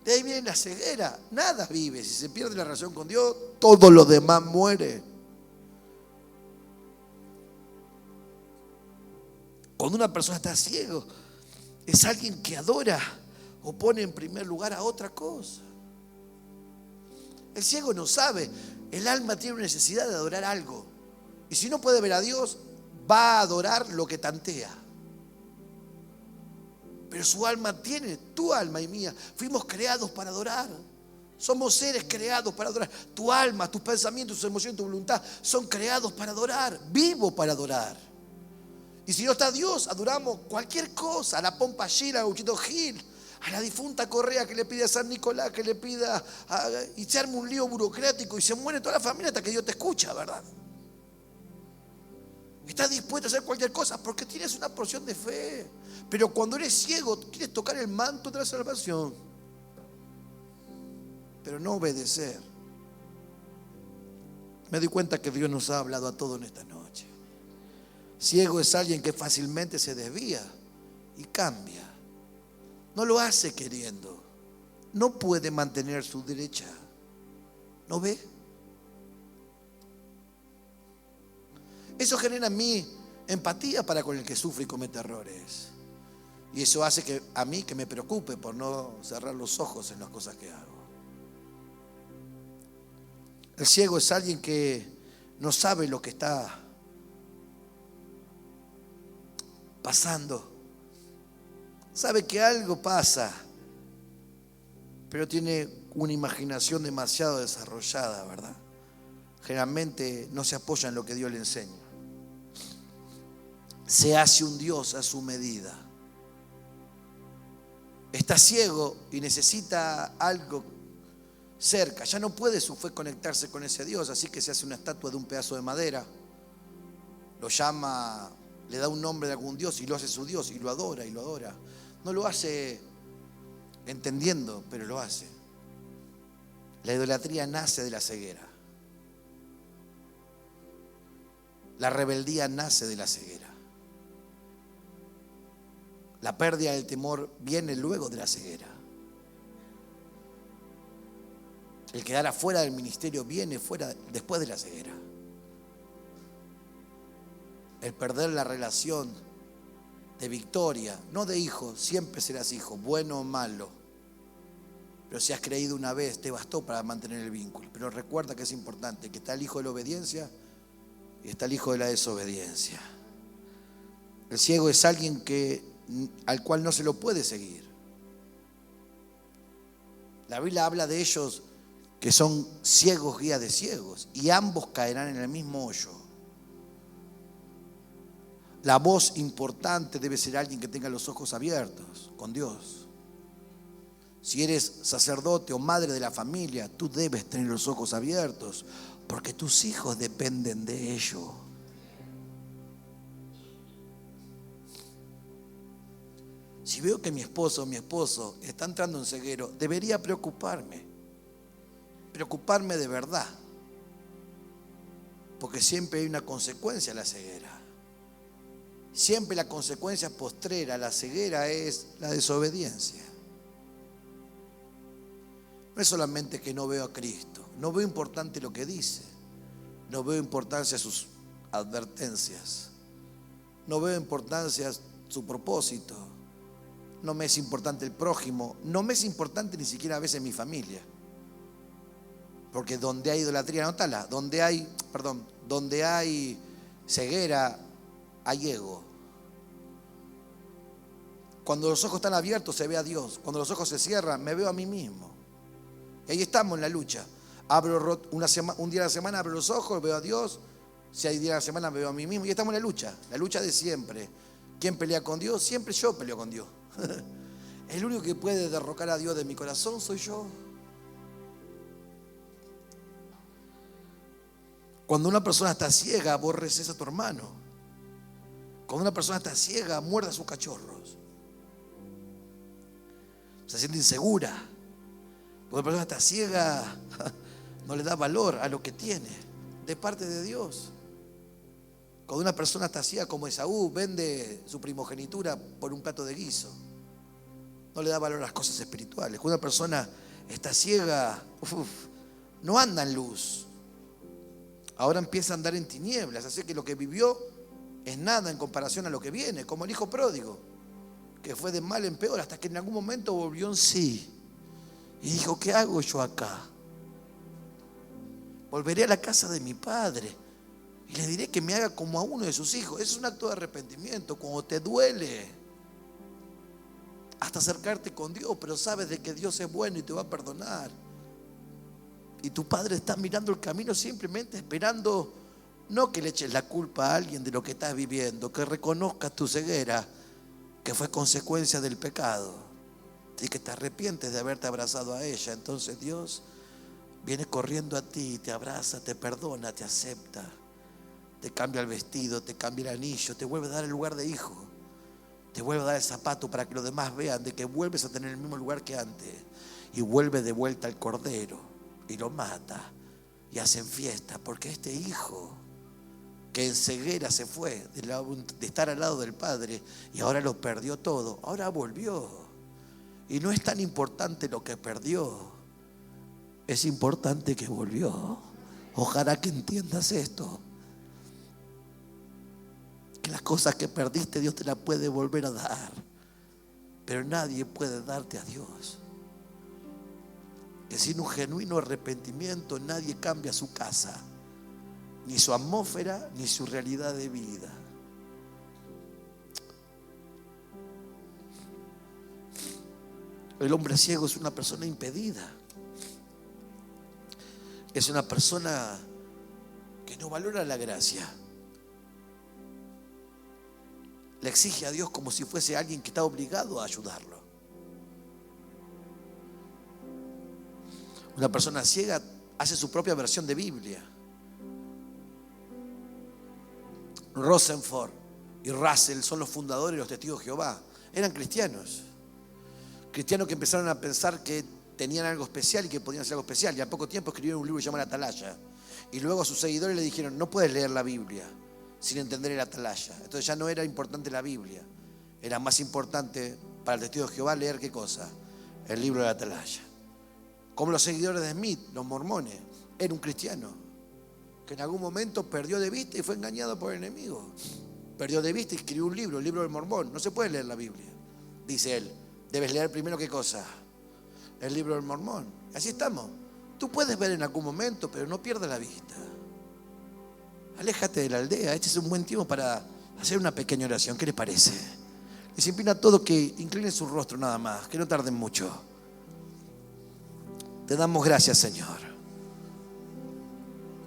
De ahí viene la ceguera, nada vive. Si se pierde la relación con Dios, todo lo demás muere. Cuando una persona está ciego, es alguien que adora o pone en primer lugar a otra cosa. El ciego no sabe, el alma tiene una necesidad de adorar algo. Y si no puede ver a Dios, va a adorar lo que tantea. Pero su alma tiene, tu alma y mía, fuimos creados para adorar. Somos seres creados para adorar. Tu alma, tus pensamientos, tus emociones, tu voluntad son creados para adorar. Vivo para adorar. Y si no está Dios, adoramos cualquier cosa. A la Pompa Gira, a Gauchito Gil, a la difunta Correa que le pide a San Nicolás, que le pida y se arma un lío burocrático y se muere toda la familia hasta que Dios te escucha, ¿verdad? Estás dispuesto a hacer cualquier cosa porque tienes una porción de fe. Pero cuando eres ciego, quieres tocar el manto de la salvación, pero no obedecer. Me doy cuenta que Dios nos ha hablado a todos en esta noche. Ciego es alguien que fácilmente se desvía y cambia. No lo hace queriendo. No puede mantener su derecha. ¿No ve? Eso genera en mí empatía para con el que sufre y comete errores. Y eso hace que a mí que me preocupe por no cerrar los ojos en las cosas que hago. El ciego es alguien que no sabe lo que está pasando. Sabe que algo pasa, pero tiene una imaginación demasiado desarrollada, ¿verdad? Generalmente no se apoya en lo que Dios le enseña. Se hace un Dios a su medida. Está ciego y necesita algo cerca. Ya no puede su fe conectarse con ese Dios, así que se hace una estatua de un pedazo de madera. Lo llama, le da un nombre de algún Dios y lo hace su Dios y lo adora y lo adora. No lo hace entendiendo, pero lo hace. La idolatría nace de la ceguera. La rebeldía nace de la ceguera. La pérdida del temor viene luego de la ceguera. El quedar afuera del ministerio viene después de la ceguera. El perder la relación de victoria, no de hijo, siempre serás hijo, bueno o malo. Pero si has creído una vez, te bastó para mantener el vínculo. Pero recuerda que es importante, que está el hijo de la obediencia y está el hijo de la desobediencia. El ciego es alguien al cual no se lo puede seguir. La Biblia habla de ellos que son ciegos guías de ciegos y ambos caerán en el mismo hoyo. La voz importante debe ser alguien que tenga los ojos abiertos con Dios. Si eres sacerdote o madre de la familia, tú debes tener los ojos abiertos porque tus hijos dependen de ello. Si veo que mi esposo o mi esposo está entrando en ceguero, debería preocuparme de verdad, porque siempre hay una consecuencia a la ceguera. Siempre la consecuencia postrera a la ceguera es la desobediencia. No es solamente que no veo a Cristo, no veo importante lo que dice, no veo importancia sus advertencias, no veo importancia su propósito, no me es importante el prójimo, no me es importante ni siquiera a veces mi familia. Porque donde hay idolatría, anótala, donde hay ceguera, hay ego. Cuando los ojos están abiertos se ve a Dios, cuando los ojos se cierran me veo a mí mismo. Y ahí estamos en la lucha. Un día a la semana abro los ojos, veo a Dios. Si hay día a la semana me veo a mí mismo. Y estamos en la lucha de siempre. ¿Quién pelea con Dios? Siempre yo peleo con Dios. El único que puede derrocar a Dios de mi corazón soy yo. Cuando una persona está ciega, vos recés a tu hermano. Cuando una persona está ciega, muerde a sus cachorros. se siente insegura. Cuando una persona está ciega, no le da valor a lo que tiene de parte de Dios. Cuando una persona está ciega como Esaú, vende su primogenitura por un plato de guiso. No le da valor a las cosas espirituales. Cuando una persona está ciega, no anda en luz. Ahora empieza a andar en tinieblas. Así que lo que vivió es nada en comparación a lo que viene. Como el hijo pródigo, que fue de mal en peor, hasta que en algún momento volvió en sí. Y dijo, ¿qué hago yo acá? Volveré a la casa de mi padre y le diré que me haga como a uno de sus hijos. Eso es un acto de arrepentimiento. Cuando te duele hasta acercarte con Dios, pero sabes de que Dios es bueno y te va a perdonar. Y tu padre está mirando el camino simplemente esperando, no que le eches la culpa a alguien de lo que estás viviendo, que reconozcas tu ceguera, que fue consecuencia del pecado, y que te arrepientes de haberte abrazado a ella. Entonces Dios viene corriendo a ti, te abraza, te perdona, te acepta, te cambia el vestido, te cambia el anillo, te vuelve a dar el lugar de hijo, te vuelve a dar el zapato para que los demás vean de que vuelves a tener el mismo lugar que antes, y vuelve de vuelta al cordero y lo mata y hacen fiesta, porque este hijo que en ceguera se fue de estar al lado del padre y ahora lo perdió todo, ahora volvió. Y no es tan importante lo que perdió, es importante que volvió. Ojalá que entiendas esto, que las cosas que perdiste Dios te las puede volver a dar, pero nadie puede darte a Dios. Que sin un genuino arrepentimiento nadie cambia su casa, ni su atmósfera, ni su realidad de vida. El hombre ciego es una persona impedida. Es una persona que no valora la gracia. Le exige a Dios como si fuese alguien que está obligado a ayudarlo. Una persona ciega hace su propia versión de Biblia. Rosenford y Russell son los fundadores de los Testigos de Jehová. Eran cristianos. Cristianos que empezaron a pensar que tenían algo especial y que podían hacer algo especial. Y a poco tiempo escribieron un libro llamado Atalaya. Y luego a sus seguidores le dijeron, no puedes leer la Biblia sin entender el Atalaya. Entonces ya no era importante la Biblia. Era más importante para el Testigo de Jehová leer ¿qué cosa? El libro de Atalaya. Como los seguidores de Smith, los mormones. Era un cristiano que en algún momento perdió de vista y fue engañado por el enemigo. Perdió de vista y escribió un libro, el libro del mormón. No se puede leer la Biblia, dice él. Debes leer primero ¿qué cosa? El libro del mormón. Así estamos. Tú puedes ver en algún momento, pero no pierdas la vista. Aléjate de la aldea. Este es un buen tiempo para hacer una pequeña oración. ¿Qué les parece? Les invito a todos que inclinen su rostro nada más, que no tarden mucho. Te damos gracias, Señor.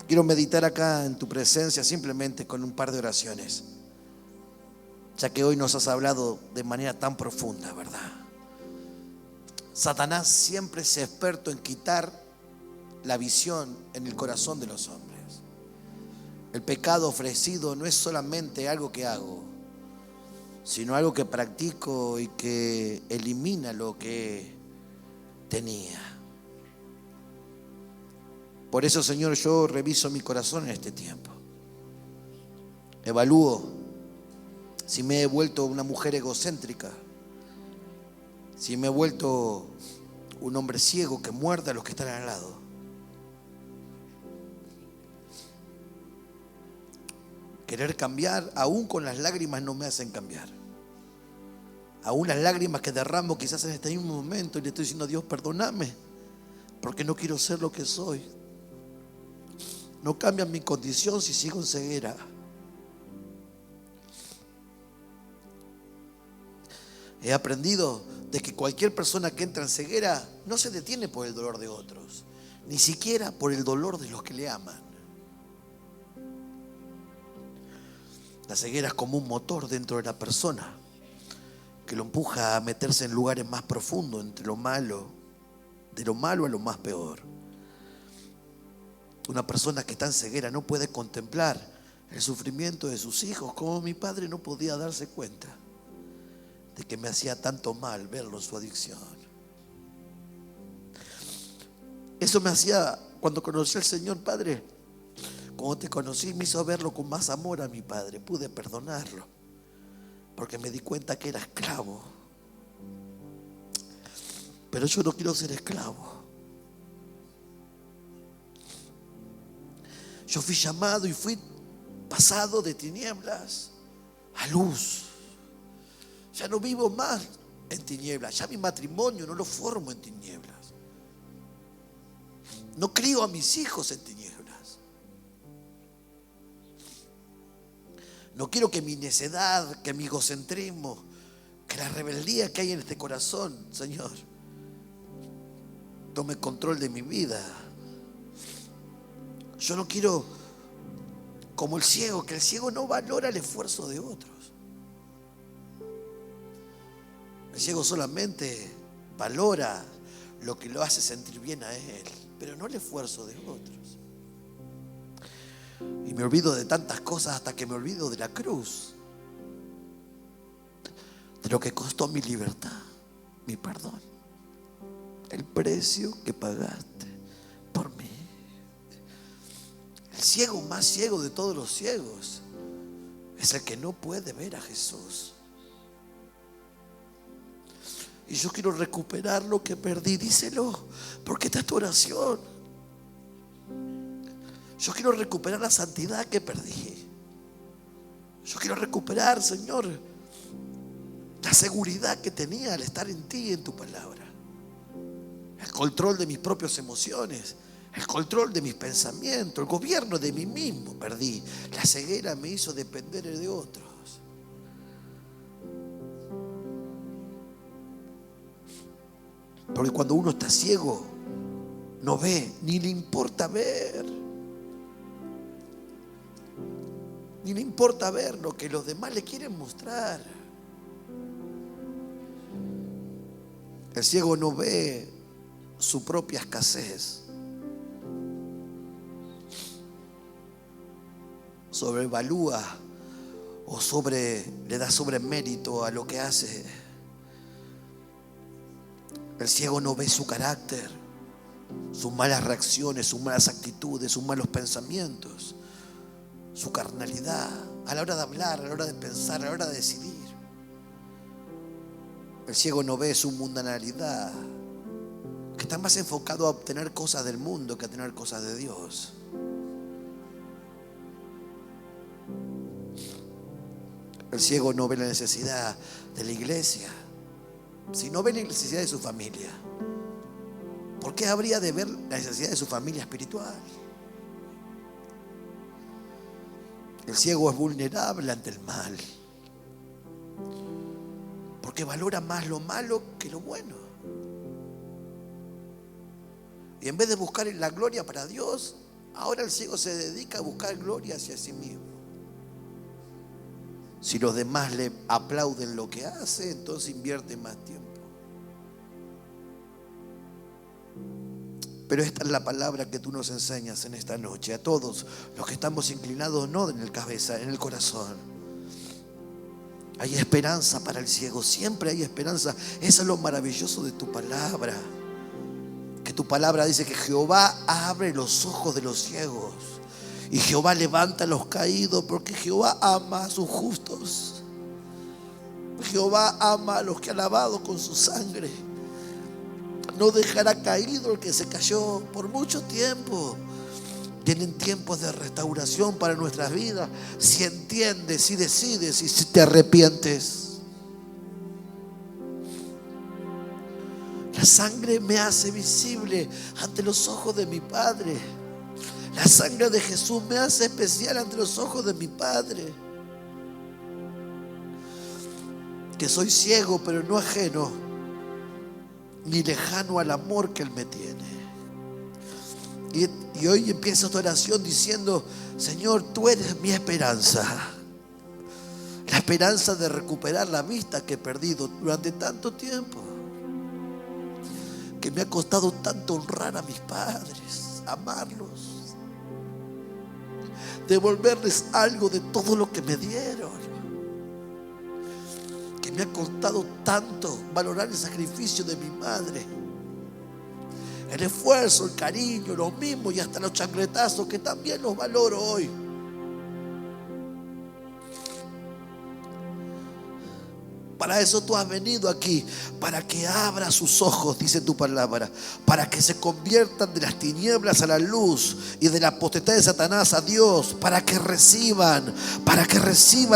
Quiero meditar acá en tu presencia simplemente con un par de oraciones, ya que hoy nos has hablado de manera tan profunda, ¿verdad? Satanás siempre es experto en quitar la visión en el corazón de los hombres. El pecado ofrecido no es solamente algo que hago, sino algo que practico y que elimina lo que tenía. Por eso, Señor, yo reviso mi corazón en este tiempo. Evalúo si me he vuelto una mujer egocéntrica, si me he vuelto un hombre ciego que muerde a los que están al lado. Querer cambiar, aún con las lágrimas no me hacen cambiar. Aún las lágrimas que derramo quizás en este mismo momento y le estoy diciendo a Dios, perdóname, porque no quiero ser lo que soy. No cambia mi condición si sigo en ceguera. He aprendido de que cualquier persona que entra en ceguera no se detiene por el dolor de otros, ni siquiera por el dolor de los que le aman. La ceguera es como un motor dentro de la persona que lo empuja a meterse en lugares más profundos, entre lo malo, de lo malo a lo más peor. Una persona que está en ceguera no puede contemplar el sufrimiento de sus hijos, como mi padre no podía darse cuenta de que me hacía tanto mal verlo en su adicción. Eso me hacía, cuando conocí al Señor, Padre, cuando te conocí, me hizo verlo con más amor a mi padre. Pude perdonarlo, porque me di cuenta que era esclavo. Pero yo no quiero ser esclavo. Yo fui llamado y fui pasado de tinieblas a luz. Ya no vivo más en tinieblas. Ya mi matrimonio no lo formo en tinieblas. No crío a mis hijos en tinieblas. No quiero que mi necedad, que mi egocentrismo, que la rebeldía que hay en este corazón, Señor, tome control de mi vida. Yo no quiero, como el ciego, que el ciego no valora el esfuerzo de otros. El ciego solamente valora lo que lo hace sentir bien a él, pero no el esfuerzo de otros. Y me olvido de tantas cosas hasta que me olvido de la cruz, de lo que costó mi libertad, mi perdón, el precio que pagaste por mí. El ciego más ciego de todos los ciegos es el que no puede ver a Jesús. Y yo quiero recuperar lo que perdí. Díselo, porque esta es tu oración. Yo quiero recuperar la santidad que perdí. Yo quiero recuperar, Señor, la seguridad que tenía al estar en ti y en tu palabra. El control de mis propias emociones, el control de mis pensamientos, el gobierno de mí mismo perdí. La ceguera me hizo depender de otros. Porque cuando uno está ciego, no ve, ni le importa ver. Ni le importa ver lo que los demás le quieren mostrar. El ciego no ve su propia escasez. Sobrevalúa o le da sobremérito a lo que hace. El ciego no ve su carácter, sus malas reacciones, sus malas actitudes, sus malos pensamientos, su carnalidad a la hora de hablar, a la hora de pensar, a la hora de decidir. El ciego no ve su mundanalidad, que está más enfocado a obtener cosas del mundo que a tener cosas de Dios. El ciego no ve la necesidad de la iglesia, sino ve la necesidad de su familia. ¿Por qué habría de ver la necesidad de su familia espiritual? El ciego es vulnerable ante el mal, porque valora más lo malo que lo bueno. Y en vez de buscar la gloria para Dios, ahora el ciego se dedica a buscar gloria hacia sí mismo. Si los demás le aplauden lo que hace, entonces invierte más tiempo. Pero esta es la palabra que tú nos enseñas en esta noche, a todos los que estamos inclinados, no en el cabeza, en el corazón. Hay esperanza para el ciego, siempre hay esperanza. Eso es lo maravilloso de tu palabra. Que tu palabra dice que Jehová abre los ojos de los ciegos y Jehová levanta a los caídos, porque Jehová ama a sus justos. Jehová ama a los que ha lavado con su sangre. No dejará caído el que se cayó por mucho tiempo. Vienen tiempos de restauración para nuestras vidas, si entiendes, si decides y si te arrepientes. La sangre me hace visible ante los ojos de mi Padre. La sangre de Jesús me hace especial ante los ojos de mi Padre. Que soy ciego, pero no ajeno, ni lejano al amor que Él me tiene. Y hoy empiezo esta oración diciendo: Señor, tú eres mi esperanza. La esperanza de recuperar la vista que he perdido durante tanto tiempo. Que me ha costado tanto honrar a mis padres, amarlos, devolverles algo de todo lo que me dieron. Que me ha costado tanto valorar el sacrificio de mi madre, el esfuerzo, el cariño, los mimos y hasta los chancletazos, que también los valoro hoy. Para eso tú has venido aquí, para que abra sus ojos, dice tu palabra, para que se conviertan de las tinieblas a la luz y de la potestad de Satanás a Dios, para que reciba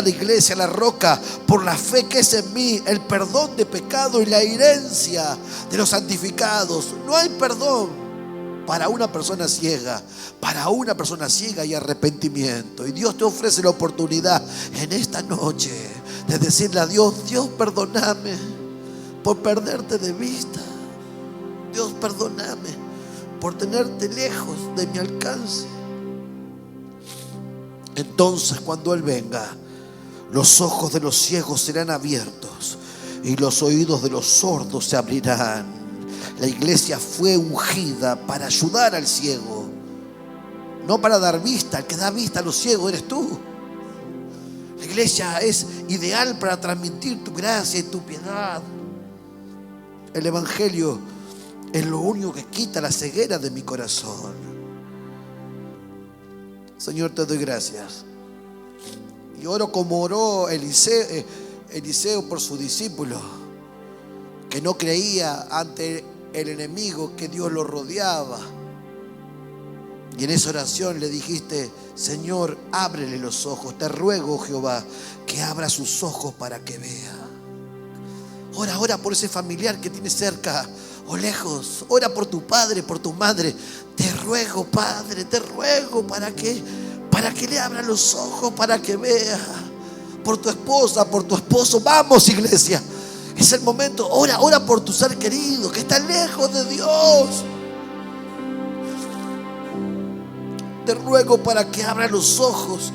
la iglesia, la roca, por la fe que es en mí, el perdón de pecado y la herencia de los santificados. No hay perdón para una persona ciega. Para una persona ciega hay arrepentimiento. Y Dios te ofrece la oportunidad en esta noche de decirle a Dios: Dios, perdóname por perderte de vista. Dios, perdóname por tenerte lejos de mi alcance. Entonces, cuando Él venga, los ojos de los ciegos serán abiertos y los oídos de los sordos se abrirán. La iglesia fue ungida para ayudar al ciego, no para dar vista. El que da vista a los ciegos eres tú. La iglesia es ideal para transmitir tu gracia y tu piedad. El evangelio es lo único que quita la ceguera de mi corazón. Señor, te doy gracias. Y oro como oró Eliseo por su discípulo, que no creía ante el enemigo, que Dios lo rodeaba. Y en esa oración le dijiste: Señor, ábrele los ojos. Te ruego, Jehová, que abra sus ojos para que vea. Ora por ese familiar que tienes cerca o lejos. Ora por tu padre, por tu madre. Te ruego, Padre, te ruego para que le abra los ojos, para que vea. Por tu esposa, por tu esposo. Vamos, iglesia. Es el momento. Ora por tu ser querido que está lejos de Dios. Te ruego para que abra los ojos,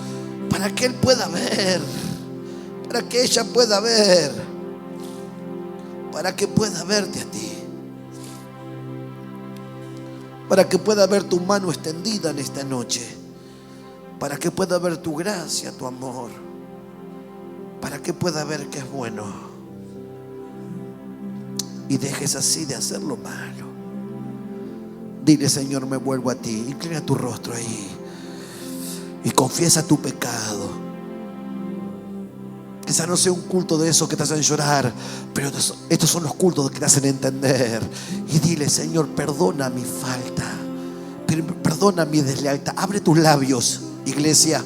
para que él pueda ver, para que ella pueda ver, para que pueda verte a ti, para que pueda ver tu mano extendida en esta noche, para que pueda ver tu gracia, tu amor, para que pueda ver que es bueno y dejes así de hacer lo malo. Dile: Señor, me vuelvo a ti. Inclina tu rostro ahí y confiesa tu pecado. Quizá no sea un culto de esos que te hacen llorar, pero estos son los cultos que te hacen entender. Y dile: Señor, perdona mi falta, perdona mi deslealtad. Abre tus labios, iglesia.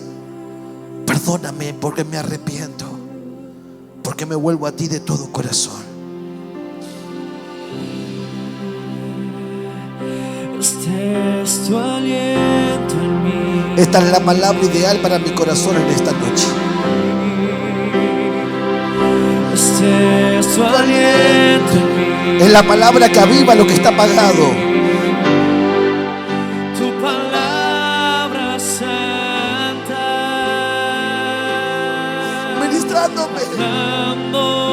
Perdóname porque me arrepiento, porque me vuelvo a ti de todo corazón. Este es tu aliento en mí. Esta es la palabra ideal para mi corazón en esta noche. Este es tu aliento en mí. Es la palabra que aviva lo que está apagado. Tu palabra santa, Ministrándome. dando